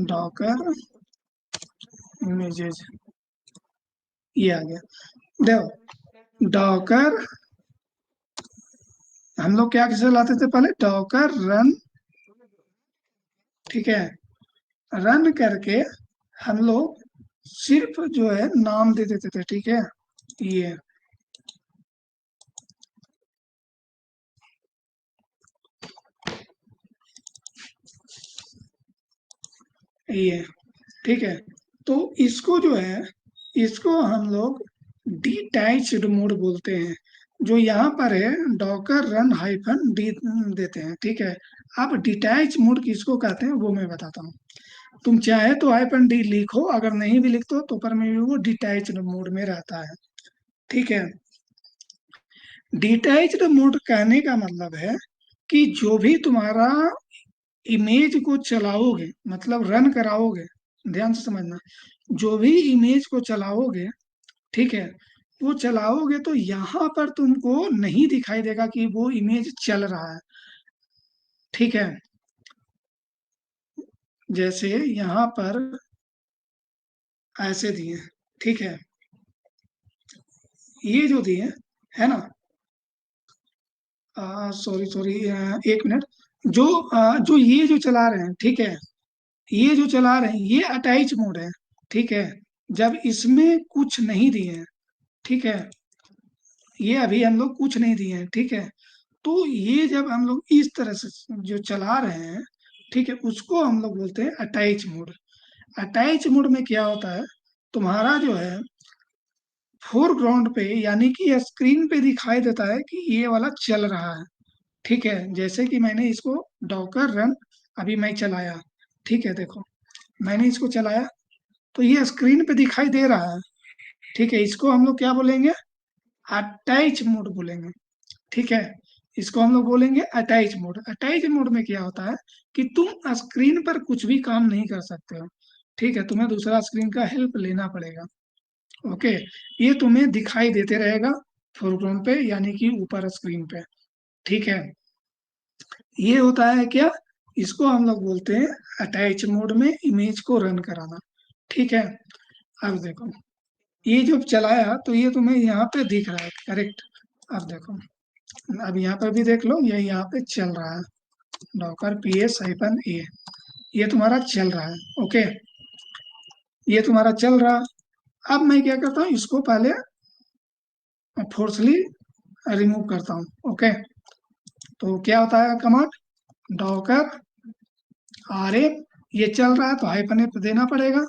डॉकर इमेजेस, ये आ गया। देखो, डॉकर हम लोग क्या चलाते थे पहले, डॉकर रन, ठीक है, रन करके हम लोग सिर्फ जो है नाम दे देते थे, ठीक है, ये ठीक है। तो इसको जो है, इसको हम लोग डिटैच्ड मोड बोलते हैं। जो यहाँ पर है डॉकर रन हाइफन डी देते हैं, ठीक है। अब डिटैच मोड किसको कहते हैं वो मैं बताता हूँ। तुम चाहे तो हाइफन डी लिखो, अगर नहीं भी लिखते हो तो पर में भी वो डिटैच्ड मोड में रहता है, ठीक है। डिटैच्ड मोड कहने का मतलब है कि जो भी तुम्हारा इमेज को चलाओगे, मतलब रन कराओगे, ध्यान से समझना, जो भी इमेज को चलाओगे, ठीक है, वो चलाओगे तो यहाँ पर तुमको नहीं दिखाई देगा कि वो इमेज चल रहा है, ठीक है। जैसे यहाँ पर ऐसे दिए, ठीक है, ये जो दिए है ना, सॉरी सॉरी, एक मिनट, जो ये जो चला रहे हैं, ठीक है, ये जो चला रहे हैं ये अटैच मोड है, ठीक है। जब इसमें कुछ नहीं दिए हैं, ठीक है, ये अभी हम लोग कुछ नहीं दिए हैं, ठीक है। तो ये जब हम लोग इस तरह से जो चला रहे हैं, ठीक है, उसको हम लोग बोलते हैं अटैच मोड। अटैच मोड में क्या होता है, तुम्हारा जो है फोरग्राउंड पे यानी कि स्क्रीन पे दिखाई देता है कि ये वाला चल रहा है, ठीक है। जैसे कि मैंने इसको डॉकर रन अभी मैं चलाया, ठीक है, देखो मैंने इसको चलाया तो ये स्क्रीन पे दिखाई दे रहा है, ठीक है। इसको हम लोग क्या बोलेंगे, अटैच मोड बोलेंगे, ठीक है। इसको हम लोग बोलेंगे अटैच मोड। अटैच मोड में क्या होता है कि तुम स्क्रीन पर कुछ भी काम नहीं कर सकते हो, ठीक है, तुम्हें दूसरा स्क्रीन का हेल्प लेना पड़ेगा, ओके। ये तुम्हें दिखाई देते रहेगा फोरग्राउंड पे यानी कि ऊपर स्क्रीन पे, ठीक है। ये होता है क्या, इसको हम लोग बोलते हैं अटैच मोड में इमेज को रन कराना, ठीक है। अब देखो, ये जो चलाया तो ये तुम्हें यहाँ पे दिख रहा है, करेक्ट। अब देखो, अब यहाँ पर भी देख लो, ये यहाँ पे चल रहा है, डॉकर पी एस हाइफन ए, ये तुम्हारा चल रहा है, ओके, ये तुम्हारा चल रहा। अब मैं क्या करता हूँ, इसको पहले फोर्सली रिमूव करता हूँ, ओके। तो क्या होता है कमांड, डॉकर आर ए, ये चल रहा है तो हाइफन ए देना पड़ेगा,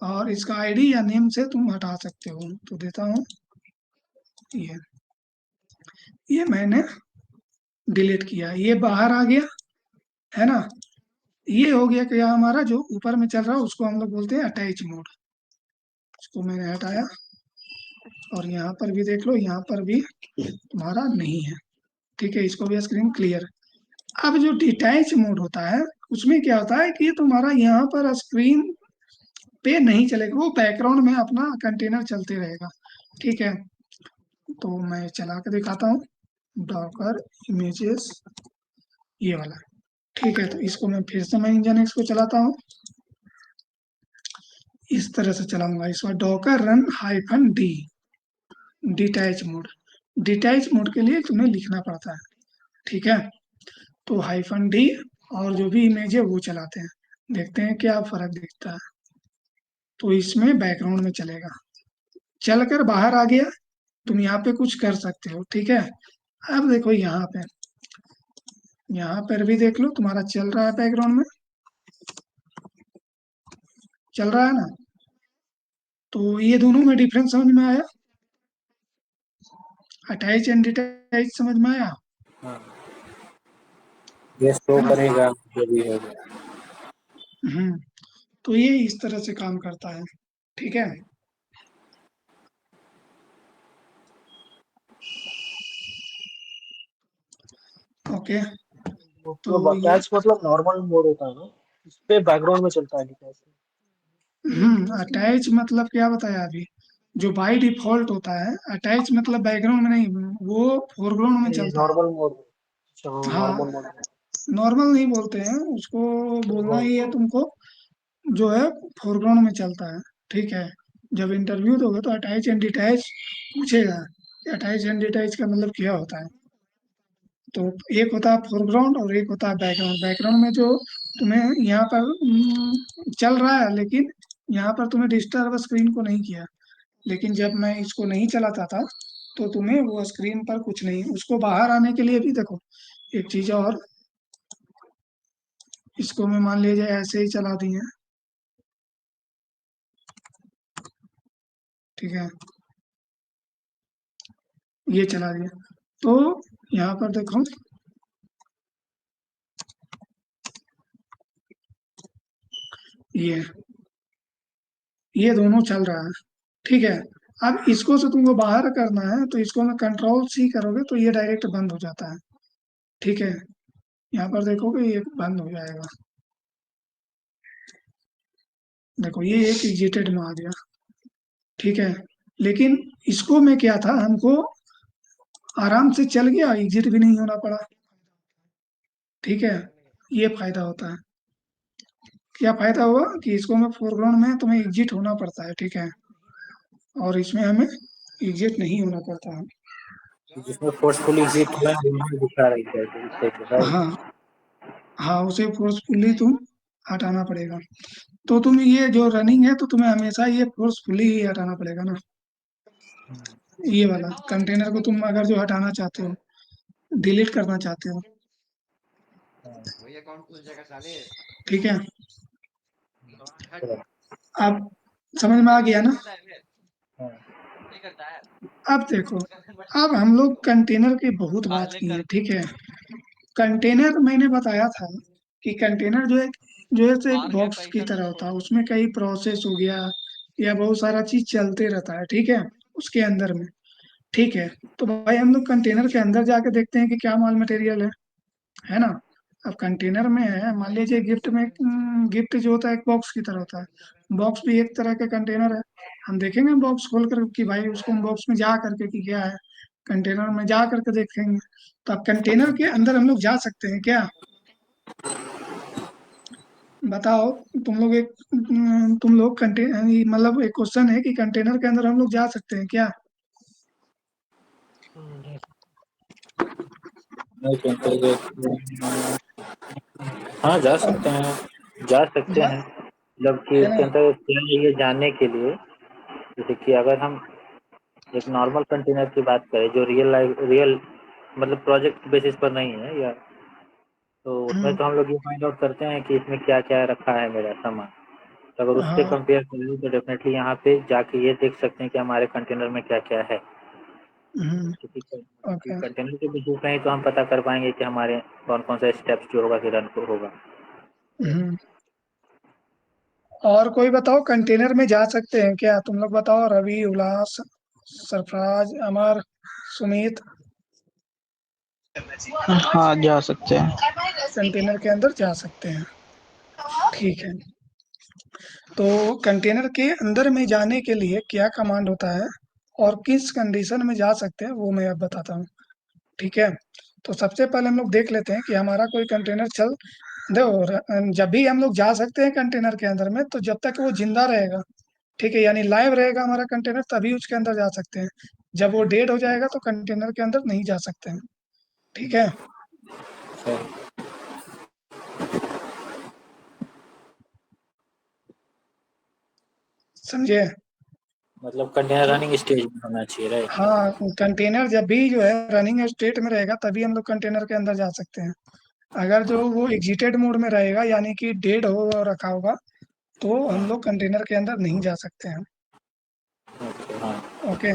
और इसका आईडी या नेम से तुम हटा सकते हो, तो देता हूँ ये मैंने डिलीट किया, ये बाहर आ गया, है ना। ये हो गया क्या, हमारा जो ऊपर में चल रहा है उसको हम लोग बोलते हैं अटैच मोड। इसको मैंने हटाया, और यहाँ पर भी देख लो, यहाँ पर भी तुम्हारा नहीं है, ठीक है, इसको भी स्क्रीन क्लियर। अब जो डिटैच मोड होता है उसमें क्या होता है कि तुम्हारा यहाँ पर स्क्रीन पे नहीं चलेगा, वो बैकग्राउंड में अपना कंटेनर चलते रहेगा, ठीक है। तो मैं चला के दिखाता हूँ, डॉकर इमेजेस, ये वाला, ठीक है। तो इसको मैं फिर से मैं इंजन को चलाता हूँ, इस तरह से चलाऊंगा, इस बार Docker run hyphen D, detach mode. Detach mode के लिए तुम्हें लिखना पड़ता है, ठीक है। तो हाइफन डी, और जो भी इमेज है वो चलाते हैं, देखते हैं क्या फर्क दिखता है। तो इसमें बैकग्राउंड में चलेगा, चलकर बाहर आ गया, तुम यहाँ पे कुछ कर सकते हो, ठीक है। अब देखो यहाँ पर भी देख लो, तुम्हारा चल रहा है बैकग्राउंड में, चल रहा है ना। तो ये दोनों में डिफरेंस समझ में आया। अटैच एंड डिटैच समझ में आया? हाँ, ये शो है ना? करेगा जो भी होगा। तो ये इस तरह से काम करता है। ठीक है। ओके। तो मतलब ये अटैच मतलब नॉर्मल मोड होता है ना, इस पे बैकग्राउंड में चलता है डिटैच। अटैच मतलब क्या बताया अभी? जो बाय डिफॉल्ट होता है अटैच मतलब बैकग्राउंड में नहीं, वो फोरग्राउंड में चलता है। Normal mode. अच्छा, हाँ, नॉर्मल मोड। नॉर्मल नहीं बोलते हैं उसको, बोलना ही है तुमको, जो है फोरग्राउंड में चलता है। ठीक है। जब इंटरव्यू दोगे तो अटैच एंड डिटैच पूछेगा कि अटैच एंड डिटैच का मतलब क्या होता है। तो एक होता है फोरग्राउंड और एक होता है बैकग्राउंड। बैकग्राउंड में जो तुम्हें यहाँ पर चल रहा है, लेकिन यहाँ पर तुम्हें डिस्टर्ब स्क्रीन को नहीं किया। लेकिन जब मैं इसको नहीं चलाता था तो तुम्हें वो स्क्रीन पर कुछ नहीं, उसको बाहर आने के लिए भी देखो एक चीज और, इसको मैं मान लीजिए ऐसे ही चला दिए। ठीक है, ये चला दिया। तो यहाँ पर देखो, ये ये दोनों चल रहा है। ठीक है। अब इसको से तुमको बाहर करना है तो इसको मैं कंट्रोल सी करोगे तो ये डायरेक्ट बंद हो जाता है। ठीक है। यहाँ पर देखोगे ये बंद हो जाएगा। देखो ये एक एग्जिटेड में आ गया। ठीक है। लेकिन इसको में क्या था, हमको आराम से चल गया, एग्जिट भी नहीं होना पड़ा। ठीक है। ये फायदा होता है। क्या फायदा हुआ कि इसको में फोरग्राउंड में तुम्हें एग्जिट होना पड़ता है। ठीक है। और इसमें हमें एग्जिट नहीं होना पड़ता है। जिसमें फोर्सफुली एग्जिट हुआ है वहाँ दिखा रही है इस टाइप का, right? हाँ, हाँ, उसे फोर्सफुली तुम हटाना पड़ेगा। तो तुम ये जो रनिंग है तो तुम्हें हमेशा ये फोर्सफुली ही हटाना पड़ेगा ना। ये वाला कंटेनर को तुम अगर जो हटाना चाहते हो, डिलीट करना चाहते हो। ठीक है। अब समझ में आ गया ना? अब देखो, अब हम लोग कंटेनर की बहुत बात की है। ठीक है। कंटेनर मैंने बताया था कि कंटेनर जो है तो एक बॉक्स की तरह होता है, उसमें कई प्रोसेस हो गया या बहुत सारा चीज चलते रहता है। ठीक है। उसके अंदर में। ठीक है। तो भाई हम लोग कंटेनर के अंदर जाके देखते हैं कि क्या माल मटेरियल है ना? अब कंटेनर में है, मान लीजिए गिफ्ट में, गिफ्ट जो होता है एक बॉक्स की तरह होता है, बॉक्स भी एक तरह का कंटेनर है। हम देखेंगे बॉक्स खोल कर कि भाई उसको हम बॉक्स में जा करके कि क्या है, कंटेनर में जा करके देखेंगे। तो अब कंटेनर के अंदर हम लोग जा सकते हैं क्या? बताओ। तुम लोग कंटेनर, मतलब एक क्वेश्चन है कि कंटेनर के अंदर हम लोग जा सकते हैं क्या? नहीं कहते, हाँ जा सकते हैं, जा सकते जा, हैं। मतलब कि है इसके ना? अंदर क्या है ये जानने के लिए, जैसे कि अगर हम एक नॉर्मल कंटेनर की बात करें जो रियल लाइफ रियल मतलब प्रोजेक्ट बेसिस पर नहीं है, या तो उसमें हम्म, तो हम लोग ये फाइंड आउट करते हैं कि इसमें क्या क्या रखा है मेरा सामान। तो अगर उससे हाँ, कंपेयर करें तो डेफिनेटली यहाँ पे जाके ये देख सकते हैं कि हमारे कंटेनर में क्या क्या है। किसी ओके। कंटेनर के भी ग्रुप नहीं तो हम पता कर पाएंगे कि हमारे कौन कौन सा स्टेप्स जो होगा कि रन होगा। हम्म। और कोई बताओ, कंटेनर में जा सकते हैं क्या? तुम लोग बताओ, रवि, उल्लास, सरफराज, अमर, सुमित, हाँ जा सकते हैं। कंटेनर के अंदर जा सकते हैं। ठीक है। तो कंटेनर के अंदर में जाने के लिए क्या कमांड होता है और किस कंडीशन में जा सकते हैं वो मैं अब बताता हूँ। ठीक है। तो सबसे पहले हम लोग देख लेते हैं कि हमारा कोई कंटेनर चल, देखो जब भी हम लोग जा सकते हैं कंटेनर के अंदर में तो जब तक वो जिंदा रहेगा। ठीक है, यानी लाइव रहेगा हमारा कंटेनर तभी उसके अंदर जा सकते हैं। जब वो डेड हो जाएगा तो कंटेनर के अंदर नहीं जा सकते हैं। ठीक है। समझे? मतलब कंटेनर रनिंग स्टेज में होना चाहिए, राइट? हाँ, कंटेनर जब भी जो है रनिंग स्टेट में रहेगा तभी हम लोग कंटेनर के अंदर जा सकते हैं। अगर जो वो एग्जिटेड मोड में रहेगा यानी कि डेड हो रखा होगा तो हम लोग कंटेनर के अंदर नहीं जा सकते हैं। ओके, हाँ। ओके।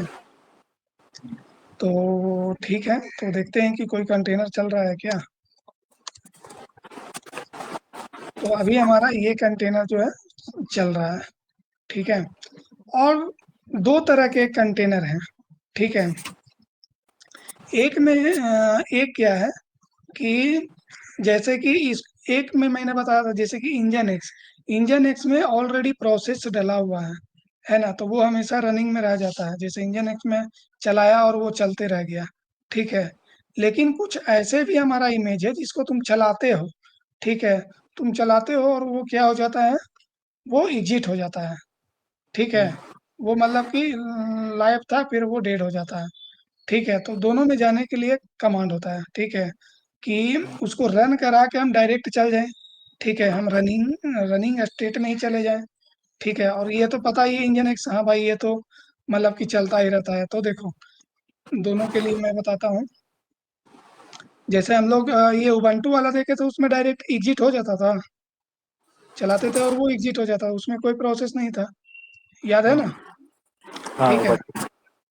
तो ठीक है, तो देखते हैं कि कोई कंटेनर चल रहा है क्या। तो अभी हमारा ये कंटेनर जो है चल रहा है, ठीक है। और दो तरह के कंटेनर हैं, ठीक है। एक में एक क्या है कि जैसे कि इस एक में मैंने बताया था, जैसे कि इंजन एक्स में ऑलरेडी प्रोसेस डला हुआ है ना, तो वो हमेशा रनिंग में रह जाता है। जैसे इंजन एक्स में चलाया और वो चलते रह गया, ठीक है। लेकिन कुछ ऐसे भी हमारा इमेज है जिसको तुम चलाते हो, ठीक है। तुम चलाते हो और वो क्या हो जाता है, वो एग्जिट हो जाता है, ठीक है। वो मतलब कि लाइव था, फिर वो डेड हो जाता है, ठीक है। तो दोनों में जाने के लिए कमांड होता है, ठीक है, कि उसको रन करा के हम डायरेक्ट चल जाएं, ठीक है। हम रनिंग रनिंग स्टेट में ही चले जाएं, ठीक है। और ये तो पता ही है इंजन एक्स, हाँ भाई ये तो मतलब कि चलता ही रहता है। तो देखो दोनों के लिए मैं बताता हूँ। जैसे हम लोग ये उबंटू वाला देखे तो उसमें डायरेक्ट एग्जिट हो जाता था, चलाते थे और वो एग्जिट हो जाता, उसमें कोई प्रोसेस नहीं था, याद है ना। हाँ ठीक वो है।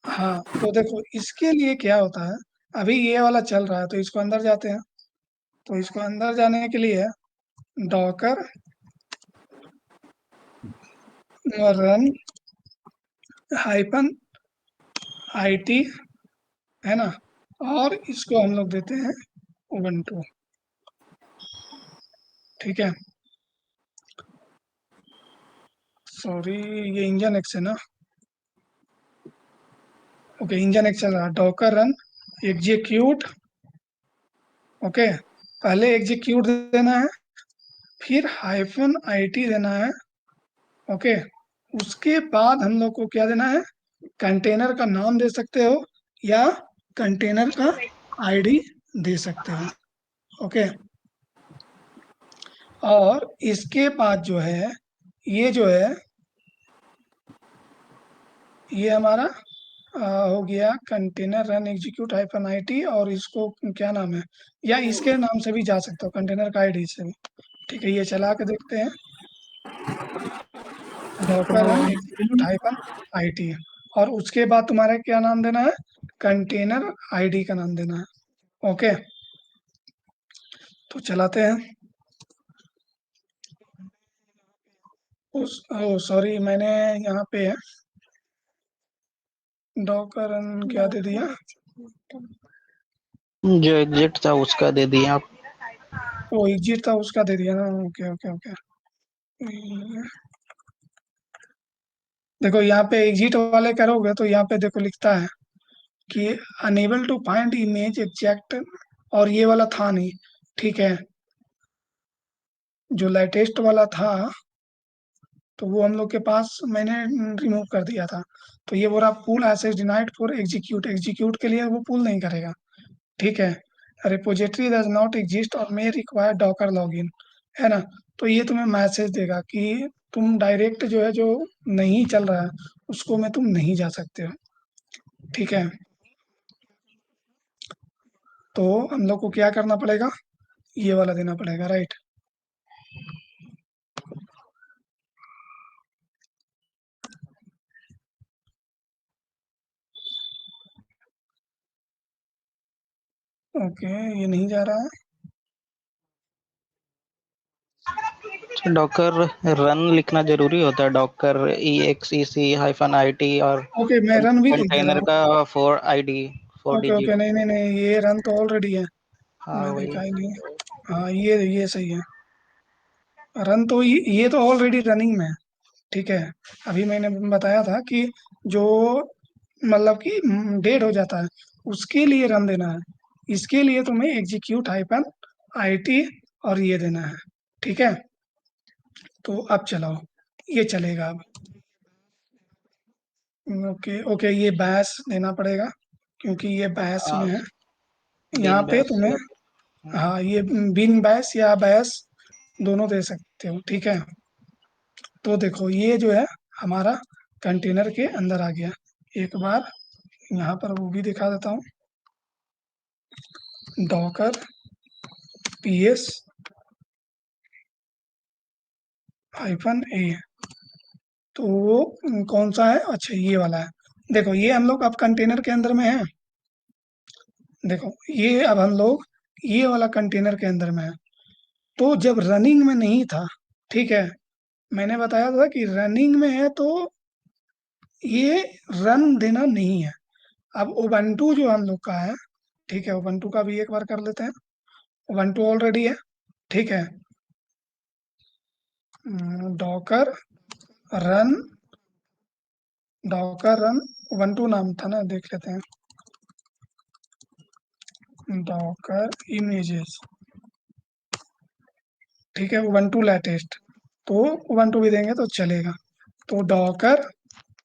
हाँ, तो देखो इसके लिए क्या होता है, अभी ये वाला चल रहा है तो इसको अंदर जाते हैं। तो इसको अंदर जाने के लिए डॉकर रन हाइपन IT, है ना। और इसको हम लोग देते हैं उबंटू, ठीक है। सॉरी, ये इंजन एक्स है ना। ओके, इंजन एक्स चल रहा है, डॉकर रन एग्जीक्यूट, ओके। पहले एग्जीक्यूट देना है, फिर -IT देना है, ओके। उसके बाद हम लोग को क्या देना है, कंटेनर का नाम दे सकते हो या कंटेनर का ID दे सकते हो, ओके। और इसके बाद जो है, ये जो है ये हमारा हो गया कंटेनर रन एग्जीक्यूट -IT। और इसको क्या नाम है, या इसके नाम से भी जा सकते हो, कंटेनर का ID से भी, ठीक है। ये चला के देखते हैं, डॉकर रन एग्जीक्यूट -IT। और उसके बाद तुम्हारा क्या नाम देना है, कंटेनर ID का नाम देना है, ओके। तो चलाते हैं। ओ सॉरी, मैंने यहाँ पे डॉकर रन क्या दे दिया, जो एग्जिट था उसका दे दिए आप। वो एग्जिट था उसका दे दिया ना, ओके ओके ओके। देखो यहाँ पे एग्जिट वाले करोगे तो यहाँ पे देखो लिखता है कि unable to find image exact, और ये वाला था नहीं, ठीक है। जो लेटेस्ट वाला था तो वो हम लोग के पास मैंने रिमूव कर दिया था। तो ये बोला pull access denied for execute, execute के लिए वो पुल नहीं करेगा, ठीक है। रिपोजिटरी डज नॉट एग्जिस्ट और मे रिक्वायर डॉकर लॉगिन, है ना। तो ये तुम्हें मैसेज देगा कि तुम डायरेक्ट जो है, जो नहीं चल रहा है उसको में तुम नहीं जा सकते हो, ठीक है। तो हम लोग को क्या करना पड़ेगा, ये वाला देना पड़ेगा, राइट। ओके, ये नहीं जा रहा है। डॉकर रन लिखना जरूरी होता है, डॉकर EXEC-IT और ओके, मैं रन भी लिख दे रहा कंटेनर हूँ। का 4 ID 4 ओके डिजिट। ओके, नहीं नहीं नहीं, ये रन तो ऑलरेडी है, हाँ मैं वही। देखा ही नहीं। हाँ, ये सही है। रन तो ये तो ऑलरेडी रनिंग में है, ठीक है। अभी मैंने बताया था कि जो मतलब कि डेड हो जाता है उसके लिए रन देना है। इसके लिए तुम्हें एग्जीक्यूट -IT और ये देना है, ठीक है। तो अब चलाओ, ये चलेगा अब। ओके ओके, ये बैश देना पड़ेगा क्योंकि ये बैश में है। यहाँ बिन पे बैश तुम्हें, या हाँ, ये बिन बैश या बैश दोनों दे सकते हो, ठीक है। तो देखो ये जो है हमारा कंटेनर के अंदर आ गया। एक बार यहाँ पर वो भी दिखा देता हूँ, डॉकर PS -A। तो वो कौन सा है, अच्छा ये वाला है। देखो ये हम लोग अब कंटेनर के अंदर में है, देखो ये अब हम लोग ये वाला कंटेनर के अंदर में है, तो जब रनिंग में नहीं था, ठीक है, मैंने बताया था कि रनिंग में है तो ये रन देना नहीं है। अब उबंटू जो हम लोग का है, ठीक है, उबंटू का भी एक बार कर लेते हैं। उबंटू ऑलरेडी है, ठीक है, Docker run, Docker run Ubuntu नाम था ना, देख लेते हैं, डॉकर इमेजेस, ठीक है, उबंटू लेटेस्ट, तो उबंटू भी देंगे तो चलेगा। तो डॉकर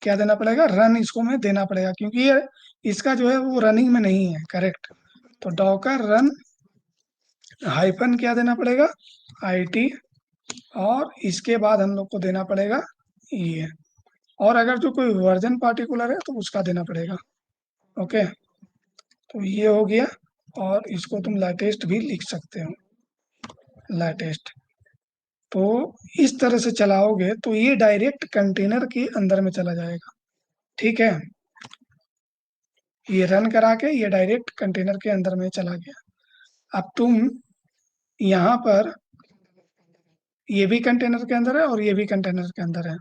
क्या देना पड़ेगा, रन इसको में देना पड़ेगा, क्योंकि ये इसका जो है वो रनिंग में नहीं है, करेक्ट। तो डॉकर रन हाइफन क्या देना पड़ेगा, IT, और इसके बाद हम लोग को देना पड़ेगा ये, और अगर जो कोई वर्जन पार्टिकुलर है तो उसका देना पड़ेगा। ओके, तो ये हो गया, और इसको तुम लेटेस्ट भी लिख सकते हो, लेटेस्ट। तो इस तरह से चलाओगे तो ये डायरेक्ट कंटेनर के अंदर में चला जाएगा, ठीक है, ये रन करा के ये डायरेक्ट कंटेनर के अंदर में चला गया। अब तुम यहाँ पर, ये भी कंटेनर के अंदर है और ये भी कंटेनर के अंदर है,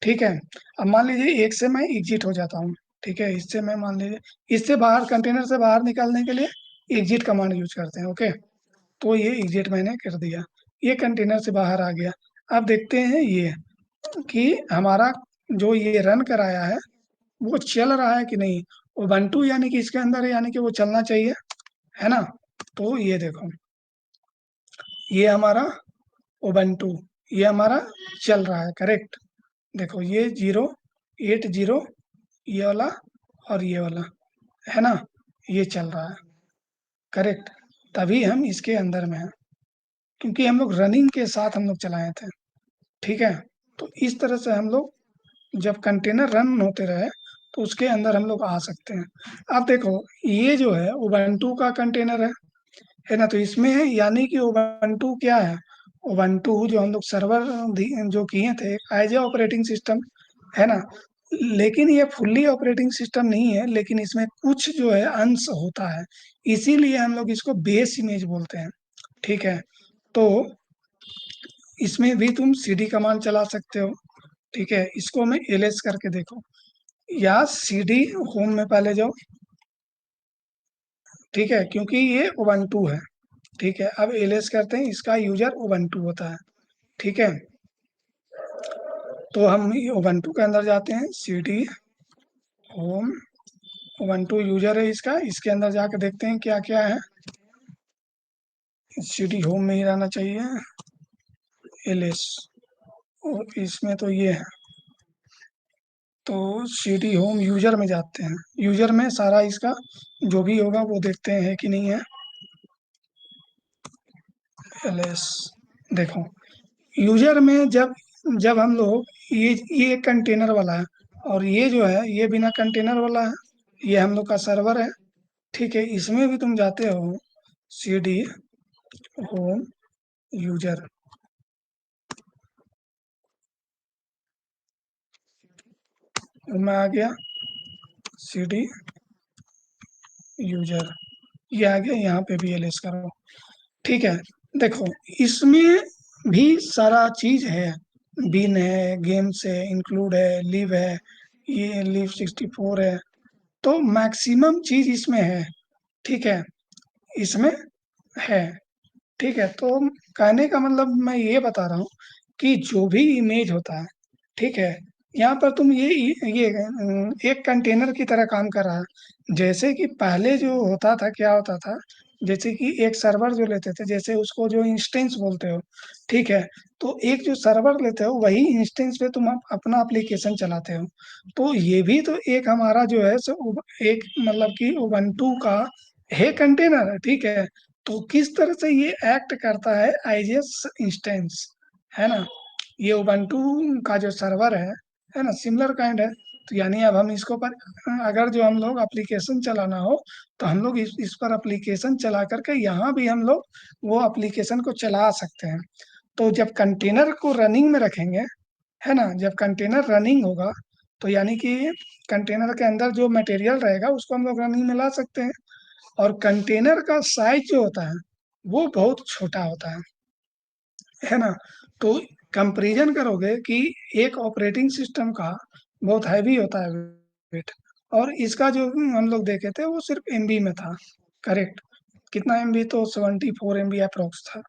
ठीक है। अब मान लीजिए एक से मैं एग्जिट हो जाता हूँ, ठीक है, इससे मैं मान लीजिए इससे बाहर, कंटेनर से बाहर निकालने के लिए एग्जिट कमांड यूज करते हैं, ओके। तो ये एग्जिट मैंने कर दिया, ये कंटेनर से बाहर आ गया। अब देखते हैं ये कि हमारा जो ये रन कराया है वो चल रहा है कि नहीं। उबंटू यानी कि इसके अंदर है, यानी कि वो चलना चाहिए, है ना। तो ये देखो, ये हमारा उबंटू, ये हमारा चल रहा है, करेक्ट। देखो ये 080 ये वाला और ये वाला, है ना, ये चल रहा है, करेक्ट। तभी हम इसके अंदर में हैं, क्योंकि हम लोग रनिंग के साथ हम लोग चलाए थे, ठीक है। तो इस तरह से हम लोग जब कंटेनर रन होते रहे तो उसके अंदर हम लोग आ सकते हैं। अब देखो ये जो है उबंटू का कंटेनर है ना, तो इसमें है, यानी कि उबंटू क्या है, उबंटू जो हम लोग सर्वर जो किए थे एज ए ऑपरेटिंग सिस्टम, है ना, लेकिन ये फुल्ली ऑपरेटिंग सिस्टम नहीं है, लेकिन इसमें कुछ जो है अंश होता है, इसीलिए हम लोग इसको बेस इमेज बोलते हैं, ठीक है। तो इसमें भी तुम CD कमांड चला सकते हो, ठीक है। इसको मैं ls करके देखो, या CD होम में पहले जाओ, ठीक है, क्योंकि ये उबंटू है, ठीक है। अब ls करते हैं, इसका यूजर उबंटू होता है, ठीक है। तो हम उबंटू के अंदर जाते हैं, CD होम, उबंटू यूजर है इसका, इसके अंदर जाके देखते हैं क्या क्या है। CD होम में ही रहना चाहिए, ls, और इसमें तो ये है, तो CD होम यूजर में जाते हैं, यूजर में सारा इसका जो भी होगा वो देखते हैं है कि नहीं है, ls। देखो यूजर में जब जब हम लोग ये कंटेनर वाला है, और ये जो है ये बिना कंटेनर वाला है, ये हम लोग का सर्वर है, ठीक है। इसमें भी तुम जाते हो CD होम यूजर, मैं आ गया CD यूजर, ये आ गया, यहाँ पे भी ls करो, ठीक है। देखो इसमें भी सारा चीज है, बिन है, गेम्स है, इंक्लूड है, लिव है, ये लिव 64 है, तो मैक्सिमम चीज इसमें है, ठीक है, इसमें है, ठीक है। तो कहने का मतलब मैं ये बता रहा हूँ कि जो भी इमेज होता है, ठीक है, यहाँ पर तुम ये एक कंटेनर की तरह काम कर रहा है। जैसे कि पहले जो होता था, क्या होता था, जैसे कि एक सर्वर जो लेते थे, जैसे उसको जो इंस्टेंस बोलते हो, ठीक है, तो एक जो सर्वर लेते हो वही इंस्टेंस पे तुम अपना एप्लीकेशन चलाते हो। तो ये भी तो एक हमारा जो है सो एक मतलब कि उबंटू का है कंटेनर है, ठीक है। तो किस तरह से ये एक्ट करता है एज इंस्टेंस, है ना, ये उबंटू का जो सर्वर है ना, सिमिलर काइंड है। तो यानी अब हम इसको पर अगर जो हम लोग एप्लीकेशन चलाना हो तो हम लोग इस पर एप्लीकेशन चला करके यहाँ भी हम लोग वो एप्लीकेशन को चला सकते हैं। तो जब कंटेनर को रनिंग में रखेंगे, है ना, जब कंटेनर रनिंग होगा तो यानी कि कंटेनर के अंदर जो मटेरियल रहेगा उसको हम लोग रनिंग में ला सकते हैं। और कंटेनर का साइज जो होता है वो बहुत छोटा होता है ना। तो कंपैरिजन करोगे कि एक ऑपरेटिंग सिस्टम का बहुत हैवी होता है वेट, और इसका जो हम लोग देखे थे वो सिर्फ एमबी में था, करेक्ट। कितना एमबी, तो 74 एमबी अप्रोक्स था।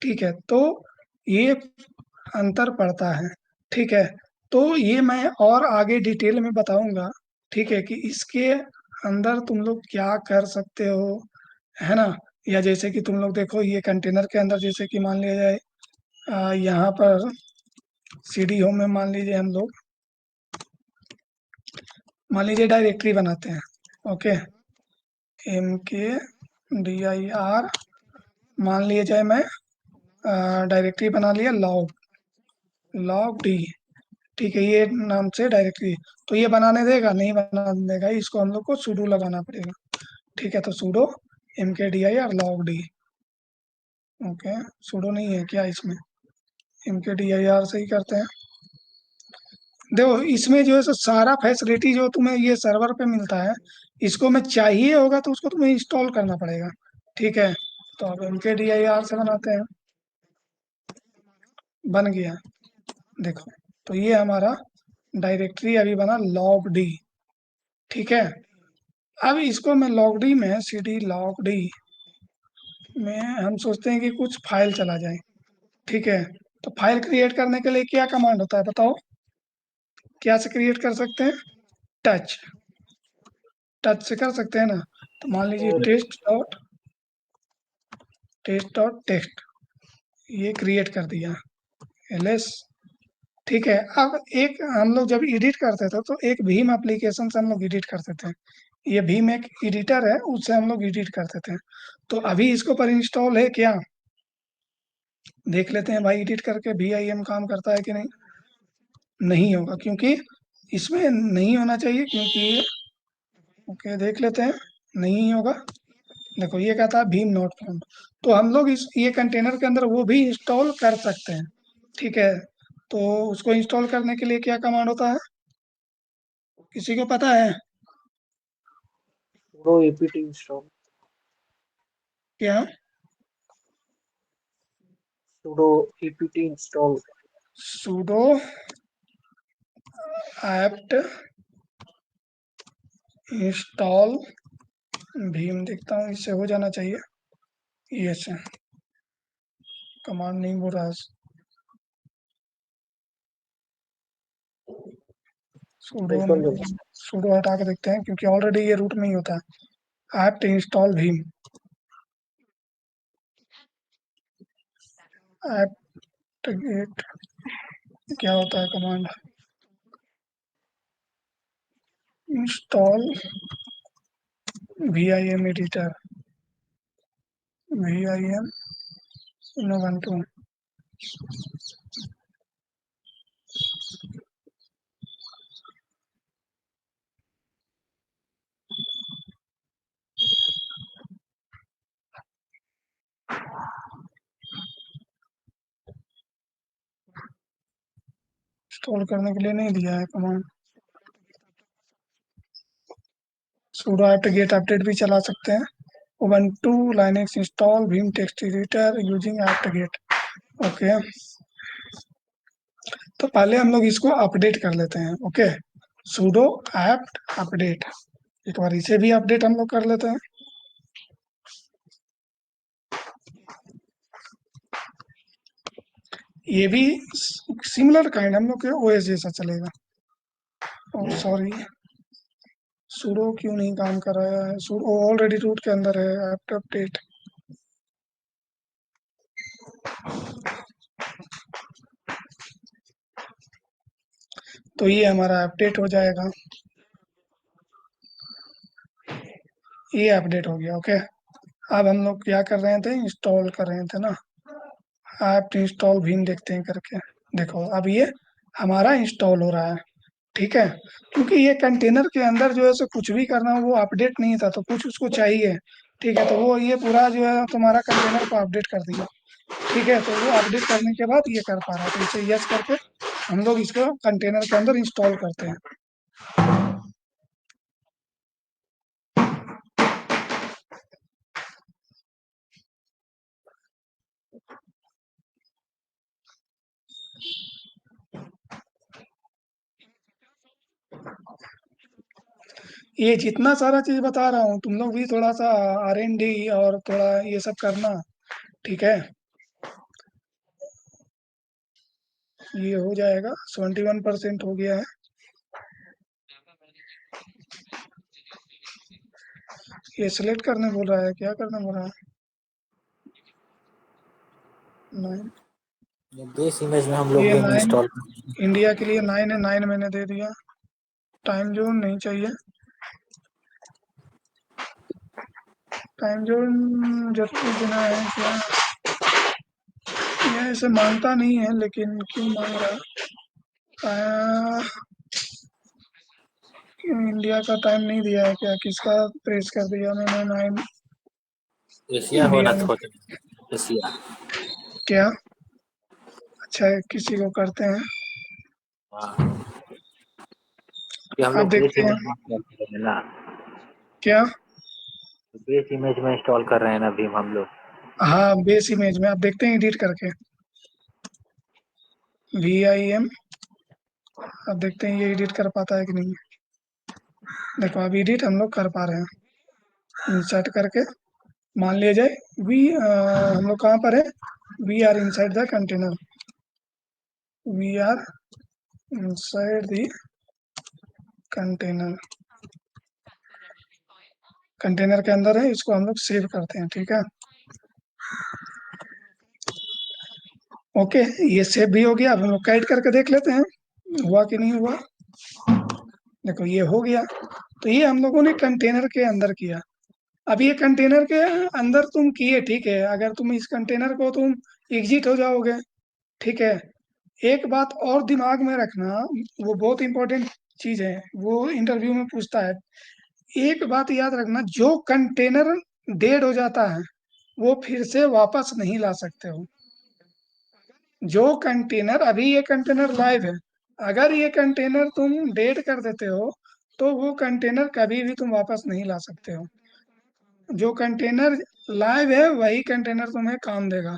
ठीक है, तो ये अंतर पड़ता है। ठीक है, तो ये मैं और आगे डिटेल में बताऊंगा। ठीक है, कि इसके अंदर तुम लोग क्या कर सकते हो, है ना। या जैसे कि तुम लोग देखो ये कंटेनर के अंदर, जैसे कि मान लिया जाए यहाँ पर सीडी होम में मान लीजिए हम लोग, मान लीजिए डायरेक्टरी बनाते हैं। ओके, MKDIR मान लिया जाए, मैं डायरेक्टरी बना लिया लॉग डी। ठीक है, ये नाम से डायरेक्टरी। तो ये बनाने देगा? नहीं बनाने देगा, इसको हम लोग को sudo लगाना पड़ेगा। ठीक है, तो sudo MKDIR log d। Okay, sudo नहीं है क्या इसमें? MKDIR से ही करते हैं। देखो इसमें जो है सो सारा फैसिलिटी जो तुम्हें ये सर्वर पे मिलता है, इसको में चाहिए होगा तो उसको तुम्हें इंस्टॉल करना पड़ेगा। ठीक है, तो अब MKDIR से बनाते हैं। बन गया, देखो। तो ये हमारा डायरेक्टरी अभी बना log d। ठीक है, अब इसको मैं log d में cd log d में हम सोचते हैं कि कुछ फाइल चला जाए। ठीक है, तो फाइल क्रिएट करने के लिए क्या कमांड होता है बताओ? क्या से क्रिएट कर सकते हैं? टच टच से कर सकते हैं ना। तो मान लीजिए और टेस्ट ये क्रिएट कर दिया, ls। ठीक है, अब एक हम लोग जब एडिट करते थे तो एक भीम एप्लीकेशन से हम लोग एडिट करते थे। ये भीम एक एडिटर है, उससे हम लोग एडिट करते थे। तो अभी इसको पर इंस्टॉल है क्या? देख लेते हैं भाई, एडिट करके VIM काम करता है कि नहीं। नहीं होगा, क्योंकि इसमें नहीं होना चाहिए, क्योंकि ओके देख लेते हैं, नहीं होगा। देखो ये कहता है भीम नॉट फाउंड। तो हम लोग इस ये कंटेनर के अंदर वो भी इंस्टॉल कर सकते हैं। ठीक है, तो उसको इंस्टॉल करने के लिए क्या कमांड होता है, किसी को पता है? sudo apt install क्या? sudo apt install sudo apt install Bhim, देखता हूँ इससे हो जाना चाहिए। ये से कमांड नहीं बोल रहा है। sudo install हो गया। sudo हटा के देखते हैं, क्योंकि ऑलरेडी ये रूट में ही होता है। apt install vim, apt get क्या होता है command? Install VIM editor, VIM Ubuntu। Install करने के लिए नहीं दिया है command. sudo apt get update भी चला सकते हैं। ubuntu linux install vim text editor using apt get। Okay, तो पहले हम लोग इसको अपडेट कर लेते हैं। ओके, sudo apt अपडेट, एक बार इसे भी अपडेट हम लोग कर लेते हैं। ये भी सिमिलर काइंड हम लोग के ओएस जैसा चलेगा। सॉरी, sudo क्यों नहीं काम कर रहा है? sudo ऑलरेडी रूट के अंदर है apt अपडेट। तो ये हमारा अपडेट हो जाएगा, ये अपडेट हो गया। ओके, अब हम लोग क्या कर रहे थे, इंस्टॉल कर रहे थे ना। ऐप इंस्टॉल भीम देखते हैं करके, देखो अब ये हमारा इंस्टॉल हो रहा है। ठीक है, क्योंकि ये कंटेनर के अंदर जो है सो कुछ भी करना हो, वो अपडेट नहीं था, तो कुछ उसको चाहिए। ठीक है, तो वो ये पूरा जो है तुम्हारा कंटेनर को अपडेट कर दिया। ठीक है, तो वो अपडेट करने के बाद ये कर पा रहा है, तो इसे यस करके हम लोग इसको कंटेनर के अंदर इंस्टॉल करते हैं। ये जितना सारा चीज बता रहा हूँ तुम लोग भी थोड़ा सा R&D और थोड़ा ये सब करना, ठीक है। ये हो जाएगा, 71% हो गया है। ये सिलेक्ट करने बोल रहा है, क्या करने बोल रहा है? नाइन, बेस इमेज में हम लोग ये गेम 9 इंस्टॉल इंडिया के लिए 9 है, 9 मैंने दे दिया। टाइम जोन नहीं चाहिए, टाइम जोन जरूर देना है क्या? ये ऐसे मांगता नहीं है लेकिन क्यों मांग रहा है? क्यों इंडिया का टाइम नहीं दिया है क्या? किसका प्रेस कर दिया मैंने? 9 एशिया इंडिया होना में। था, एशिया। क्या? अच्छा है, किसी को करते हैं। हाँ, कि हम अब लोग बेस देखते हैं इमेज में इंस्टॉल कर रहे हैं ना, क्या। बेस इमेज में इंस्टॉल कर रहे हैं ना भीम हम लोग। हाँ, बेस इमेज में अब देखते हैं एडिट करके। VIM, अब देखते हैं ये एडिट कर पाता है कि नहीं। देखो अब एडिट हम लोग कर पा रहे हैं इंसर्ट करके। मान लिया जाए हम लोग कहाँ पर है? We are inside the container, we are inside the container, container के अंदर है, इसको हम लोग सेव करते हैं, ठीक है। ओके, ये सेव भी हो गया। अब हम लोग काइट करके देख लेते हैं हुआ कि नहीं हुआ। देखो ये हो गया। तो ये हम लोगों ने कंटेनर के अंदर किया। अब ये कंटेनर के अंदर तुम किए, ठीक है। अगर तुम इस कंटेनर को तुम एग्जिट हो जाओगे, ठीक है। एक बात और दिमाग में रखना, वो बहुत इंपॉर्टेंट चीज है, वो इंटरव्यू में पूछता है। एक बात याद रखना, जो कंटेनर डेड हो जाता है वो फिर से वापस नहीं ला सकते हो। जो कंटेनर, अभी ये कंटेनर लाइव है, अगर ये कंटेनर तुम डेड कर देते हो तो वो कंटेनर कभी भी तुम वापस नहीं ला सकते हो। जो कंटेनर लाइव है वही कंटेनर तुम्हें काम देगा।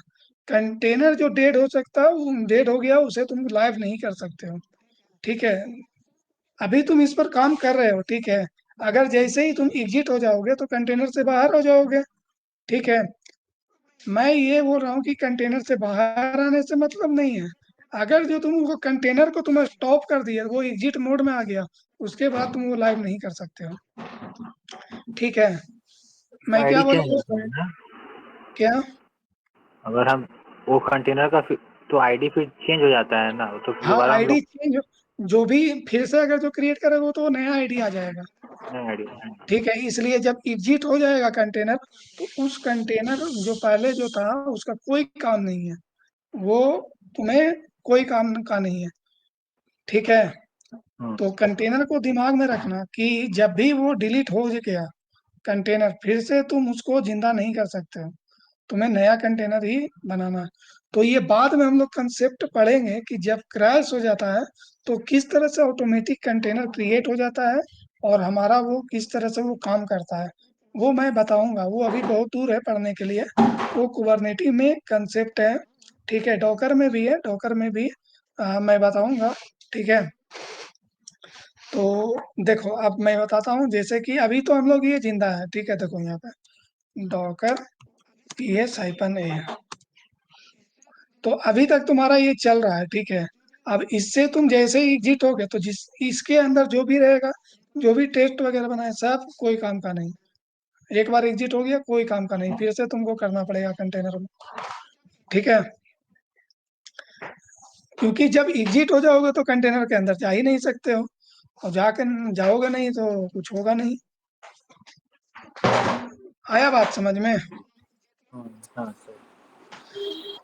कंटेनर जो डेड हो सकता है, डेड हो गया, उसे तुम लाइव नहीं कर सकते हो, ठीक है। अभी तुम इस पर काम कर रहे हो, ठीक है। अगर जैसे ही तुम एग्जिट हो जाओगे तो कंटेनर से बाहर हो जाओगे, ठीक है। मैं ये बोल रहा हूँ कि कंटेनर से बाहर आने से मतलब नहीं है। अगर जो तुम वो कंटेनर को तुम स्टॉप कर दिया, वो एग्जिट मोड में आ गया, उसके बाद तुम वो लाइव नहीं कर सकते हो, ठीक है। मैं क्या आईडी चेंज बोला? होता है ना, क्या? अगर हम वो कंटेनर का तो आईडी फिर चेंज हो जाता है ना, तो फिर हाँ, दोबारा हम आईडी लोग चेंज, जो भी फिर से अगर जो क्रिएट करेगा वो तो नया आईडी आ जाएगा, नया आईडी। ठीक है। इसलिए जब एग्जिट हो जाएगा कंटेनर, तो उस कंटेनर जो पहले जो था उसका कोई काम नहीं है, वो तुम्हें कोई काम का नहीं है, ठीक है। तो कंटेनर को दिमाग में रखना कि जब भी वो डिलीट हो गया कंटेनर, फिर से तुम उसको जिंदा नहीं कर सकते हो, तुम्हें नया कंटेनर ही बनाना। तो ये बाद में हम लोग कंसेप्ट पढ़ेंगे कि जब क्रैश हो जाता है तो किस तरह से ऑटोमेटिक कंटेनर क्रिएट हो जाता है और हमारा वो किस तरह से वो काम करता है, वो मैं बताऊंगा। वो अभी बहुत दूर है पढ़ने के लिए, वो कुबरनेटी में कंसेप्ट है, ठीक है। डॉकर में भी है, डॉकर में भी मैं बताऊंगा, ठीक है। तो देखो अब मैं बताता हूँ, जैसे कि अभी तो हम लोग ये जिंदा है, ठीक है। देखो यहाँ पे डॉकर PS-A, तो अभी तक तुम्हारा ये चल रहा है, ठीक है। अब इससे तुम जैसे ही एग्जिट हो गए तो जिस इसके अंदर जो भी रहेगा, जो भी टेस्ट वगैरह बनाए, सब कोई काम का नहीं। एक बार एग्जिट हो गया, कोई काम का नहीं, फिर से तुमको करना पड़ेगा कंटेनर में, ठीक है। क्योंकि जब एग्जिट हो जाओगे तो कंटेनर के अंदर जा ही नहीं सकते हो, और जाकर जाओगे नहीं तो कुछ होगा नहीं। आया बात समझ में? हाँ सर।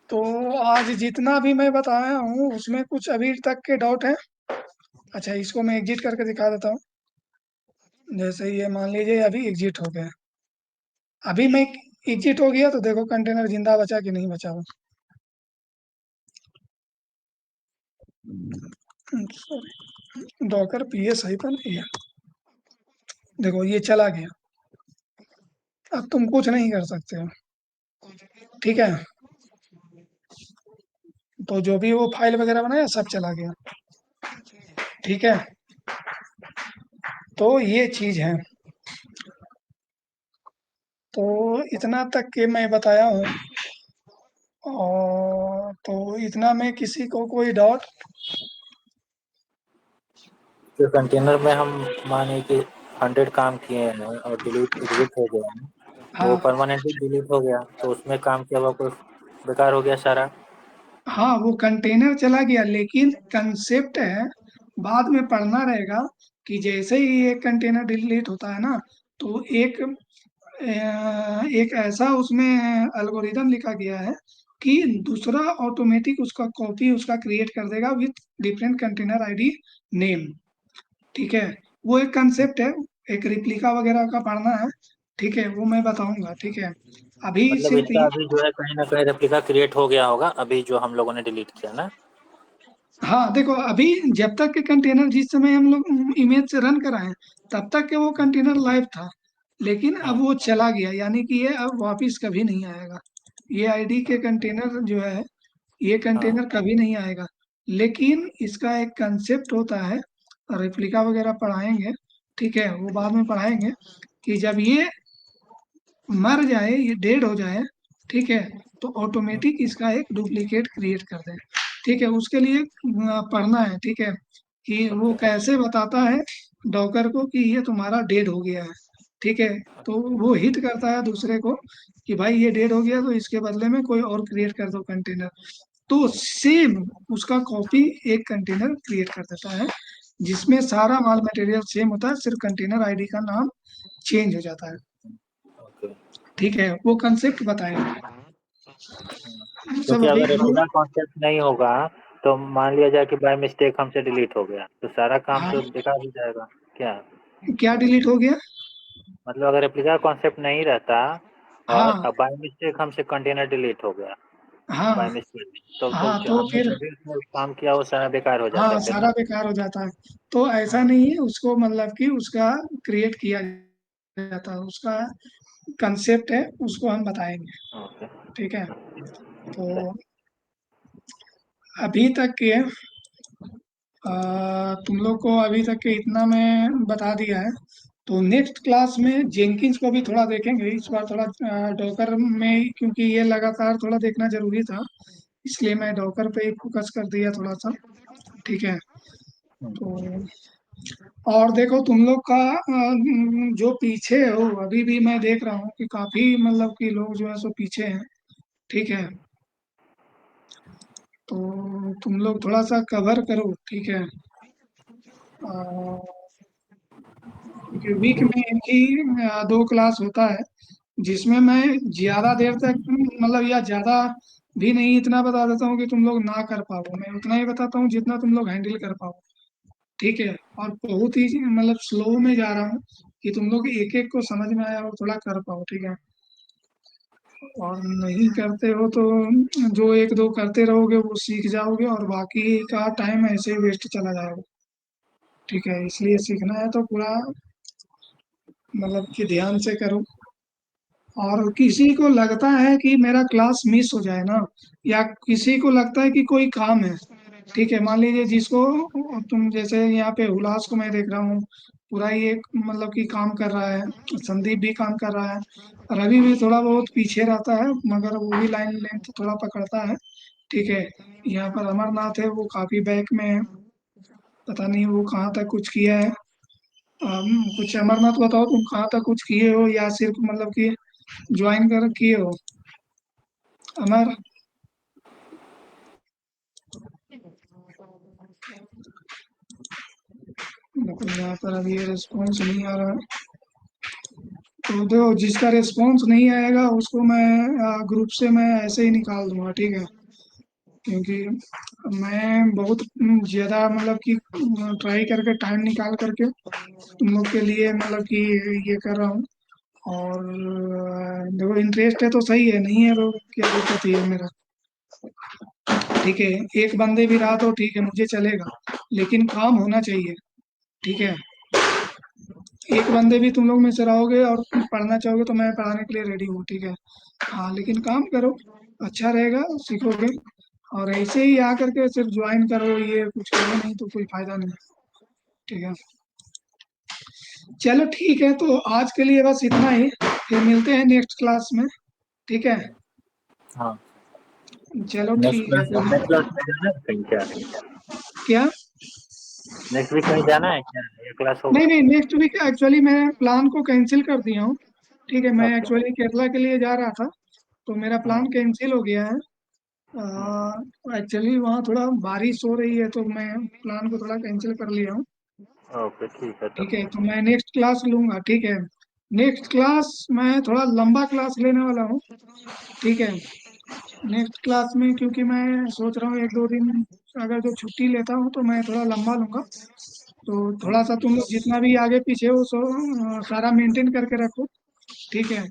तो आज जितना भी मैं बताया हूँ उसमें कुछ अभी तक के डाउट है? अच्छा, इसको मैं एग्जिट करके दिखा देता हूँ। जैसे ये मान लीजिए अभी एग्जिट हो गया, अभी मैं एग्जिट हो गया तो देखो कंटेनर जिंदा बचा कि नहीं बचा हुआ। डॉकर PS-A, देखो ये चला गया। अब तुम कुछ नहीं कर सकते हो, ठीक है। तो जो भी वो फाइल वगैरह बनाया सब चला गया, ठीक है। तो ये चीज है। तो इतना तक के मैं बताया हूँ। और तो इतना में किसी को कोई डाउट? जो कंटेनर में हम माने कि 100 काम किए हैं और डिलीट एग्जिट हो गया है, तो वो हाँ परमानेंटली डिलीट हो गया, तो उसमें काम किया हुआ कोई बेकार हो गया सारा। हाँ, वो कंटेनर चला गया, लेकिन कंसेप्ट है, बाद में पढ़ना रहेगा कि जैसे ही एक कंटेनर डिलीट होता है ना, तो एक ऐसा उसमें एल्गोरिदम लिखा गया है कि दूसरा ऑटोमेटिक उसका कॉपी उसका क्रिएट कर देगा with different container ID name. ठीक है, वो एक कंसेप्ट है, एक रिप्लिका वगैरह का पढ़ना है। ठीक है, वो मैं बताऊंगा। ठीक है, अभी मतलब सिर्फ इसका अभी जो है कहीं ना कहीं रेप्लिका क्रिएट हो गया होगा अभी जो हम लोगों ने डिलीट किया ना। हाँ देखो, अभी जब तक के कंटेनर जिस समय हम लोग इमेज से रन कराए तब तक के वो कंटेनर लाइव था, लेकिन अब हाँ वो चला गया, यानी कि ये अब वापिस कभी नहीं आएगा। ये आईडी के कंटेनर जो है, ये हाँ। कंटेनर कभी नहीं आएगा। लेकिन इसका एक कंसेप्ट होता है, रेप्लिका वगैरह पढ़ाएंगे। ठीक है, वो बाद में पढ़ाएंगे कि जब ये मर जाए, ये डेड हो जाए, ठीक है, तो ऑटोमेटिक इसका एक डुप्लीकेट क्रिएट कर दें। ठीक है, उसके लिए पढ़ना है। ठीक है, कि वो ओके। कैसे बताता है डॉकर को कि ये तुम्हारा डेड हो गया है। ठीक है, तो वो हिट करता है दूसरे को कि भाई ये डेड हो गया, तो इसके बदले में कोई और क्रिएट कर दो कंटेनर। तो सेम उसका कॉपी एक कंटेनर क्रिएट कर देता है, जिसमें सारा माल मटेरियल सेम होता है, सिर्फ कंटेनर आईडी का नाम चेंज हो जाता है। ओके। ठीक है, वो कंसेप्ट बताएंगे सब क्योंकि अभी अगर रेप्लिका कॉन्सेप्ट नहीं होगा तो मान लिया जाए कि बाय मिस्टेक हमसे डिलीट हो गया तो सारा काम हाँ, तो बेकार हो जाएगा क्या। क्या डिलीट हो गया? मतलब अगर रेप्लिका कॉन्सेप्ट नहीं रहता और हाँ बाय मिस्टेक हमसे कंटेनर डिलीट हो गया बाय हाँ मिस्टेक, तो हाँ, जो तो हमने फिर जो भी उसमें काम किया वो सारा बेकार हो जाता हाँ, फिर सारा ना। बेकार हो जाता है। तो ऐसा हाँ। नहीं है, उसको मतलब कि उसका क्रिएट किया जाता है, उसका कंसेप्ट है, उसको हम बताएंगे। ओके। ठीक है, तो अभी तक के तुम लोग को अभी तक के इतना मैं बता दिया है। तो नेक्स्ट क्लास में जेंकिंस को भी थोड़ा देखेंगे इस बार, थोड़ा डॉकर में, क्योंकि ये लगातार थोड़ा देखना जरूरी था, इसलिए मैं डॉकर पे ही फोकस कर दिया थोड़ा सा। ठीक है, तो और देखो तुम लोग का जो पीछे हो, अभी भी मैं देख रहा हूँ कि काफी मतलब कि लोग जो है सो पीछे हैं। ठीक है, तो तुम लोग थोड़ा सा कवर करो। ठीक है, क्योंकि वीक में एक ही 2 क्लास होता है, जिसमें मैं ज्यादा देर तक मतलब या ज्यादा भी नहीं, इतना बता देता हूँ कि तुम लोग ना कर पाओ, मैं उतना ही बताता हूँ जितना तुम लोग हैंडल कर पाओ। ठीक है, और बहुत ही मतलब स्लो में जा रहा हूँ कि तुम लोग एक एक को समझ में आया और थोड़ा कर पाओ। ठीक है, और नहीं करते हो तो जो एक दो करते रहोगे वो सीख जाओगे, और बाकी का टाइम ऐसे ही वेस्ट चला जाएगा। ठीक है, इसलिए सीखना है तो पूरा मतलब कि ध्यान से करो। और किसी को लगता है कि मेरा क्लास मिस हो जाए ना, या किसी को लगता है कि कोई काम है, ठीक है, मान लीजिए जिसको, तुम जैसे यहाँ पे हुलास को मैं देख रहा हूँ, पूरा ये मतलब कि काम कर रहा है, संदीप भी काम कर रहा है, रवि भी थोड़ा बहुत पीछे रहता है मगर वो भी लाइन लेंथ थोड़ा पकड़ता है। ठीक है, यहाँ पर अमरनाथ है, वो काफी बैक में है, पता नहीं वो कहाँ तक कुछ किया है। कुछ अमरनाथ बताओ, तुम कहाँ तक कुछ किए हो या सिर्फ मतलब कि ज्वाइन कर किए हो अमर? देखो यहाँ पर अभी रिस्पॉन्स नहीं आ रहा है, तो देखो जिसका रिस्पॉन्स नहीं आएगा उसको मैं ग्रुप से मैं ऐसे ही निकाल दूंगा। ठीक है, क्योंकि मैं बहुत ज़्यादा मतलब कि ट्राई करके टाइम निकाल करके तुम लोग के लिए मतलब कि ये कर रहा हूँ। और देखो इंटरेस्ट है तो सही है, नहीं है तो क्या दिक्कत है मेरा। ठीक है, एक बंदे भी रहा तो ठीक है, मुझे चलेगा, लेकिन काम होना चाहिए। ठीक है, एक बंदे भी तुम लोग में से रहोगे और पढ़ना चाहोगे तो मैं पढ़ाने के लिए रेडी हूँ। ठीक है, हाँ, लेकिन काम करो, अच्छा रहेगा, सीखोगे। और ऐसे ही आकर के सिर्फ ज्वाइन करो, ये कुछ करो नहीं तो कोई फायदा नहीं। ठीक है, चलो ठीक है, तो आज के लिए बस इतना ही, फिर मिलते हैं नेक्स्ट क्लास में। ठीक है, हाँ, चलो नेक्स्ट ठीक है क्लास फिर। नेक्स्ट क्लास में जाना है कहीं क्या? क्या? नेक्स्ट वीक कहीं जाना है क्या, ये क्लास होगा? नहीं नहीं, नेक्स्ट वीक एक्चुअली मैं प्लान को कैंसिल कर दिया हूँ। ठीक है, मैं ओके। एक्चुअली केरला के लिए जा रहा था, तो मेरा हाँ, प्लान कैंसिल हो गया है। हाँ, एक्चुअली वहाँ थोड़ा बारिश हो रही है, तो मैं प्लान को थोड़ा कैंसिल कर लिया हूँ। ओके ठीक है ठीक तब। है, तो मैं नेक्स्ट क्लास लूंगा। ठीक है, नेक्स्ट क्लास मैं थोड़ा लंबा क्लास लेने वाला हूँ। ठीक है, नेक्स्ट क्लास में क्योंकि मैं सोच रहा हूँ एक दो दिन अगर जो छुट्टी लेता हूँ तो मैं थोड़ा लंबा लूंगा। तो थोड़ा सा तुम लोग जितना भी आगे पीछे हो सो सारा मेंटेन करके रखो। ठीक है,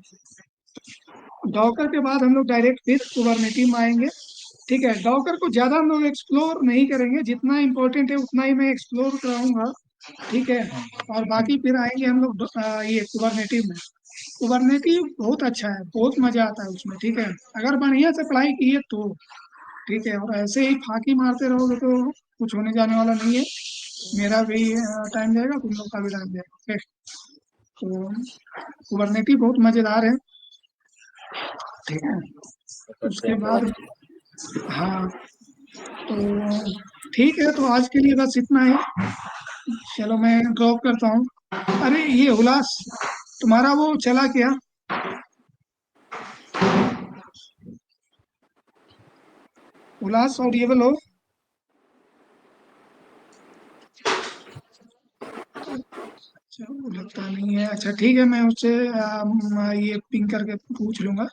डॉकर के बाद हम लोग डायरेक्ट फिर कुबरनेटिव में आएंगे। ठीक है, डॉकर को ज़्यादा हम लोग एक्सप्लोर नहीं करेंगे, जितना इम्पोर्टेंट है उतना ही मैं एक्सप्लोर कराऊंगा। ठीक है, और बाकी फिर आएंगे हम लोग ये कुबरनेटिव में। कुबरनेटिव बहुत अच्छा है, बहुत मज़ा आता है उसमें। ठीक है, अगर बढ़िया से पढ़ाई की है तो। ठीक है, और ऐसे ही फांकी मारते रहोगे तो कुछ होने जाने वाला नहीं है। मेरा भी टाइम जाएगा, तुम लोग का भी टाइम जाएगा। ओके, तो कुबरनेटिव बहुत मज़ेदार है। ठीक है, करते उसके हैं बाद, बात। हाँ, तो ठीक है, तो आज के लिए बस इतना ही। चलो मैं ड्रॉप करता हूँ। अरे ये हुलास, तुम्हारा वो चला क्या? हुलास ऑडिएबल हो? अच्छा, वो लगता नहीं है। अच्छा ठीक है, मैं उससे ये पिंग करके पूछ लूंगा।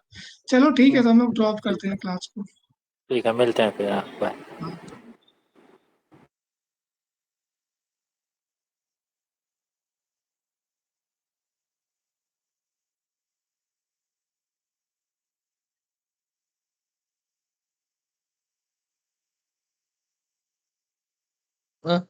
चलो ठीक है, तो हम लोग ड्रॉप करते हैं क्लास को। ठीक है, मिलते हैं फिर। हाँ, बाय। हाँ। हाँ।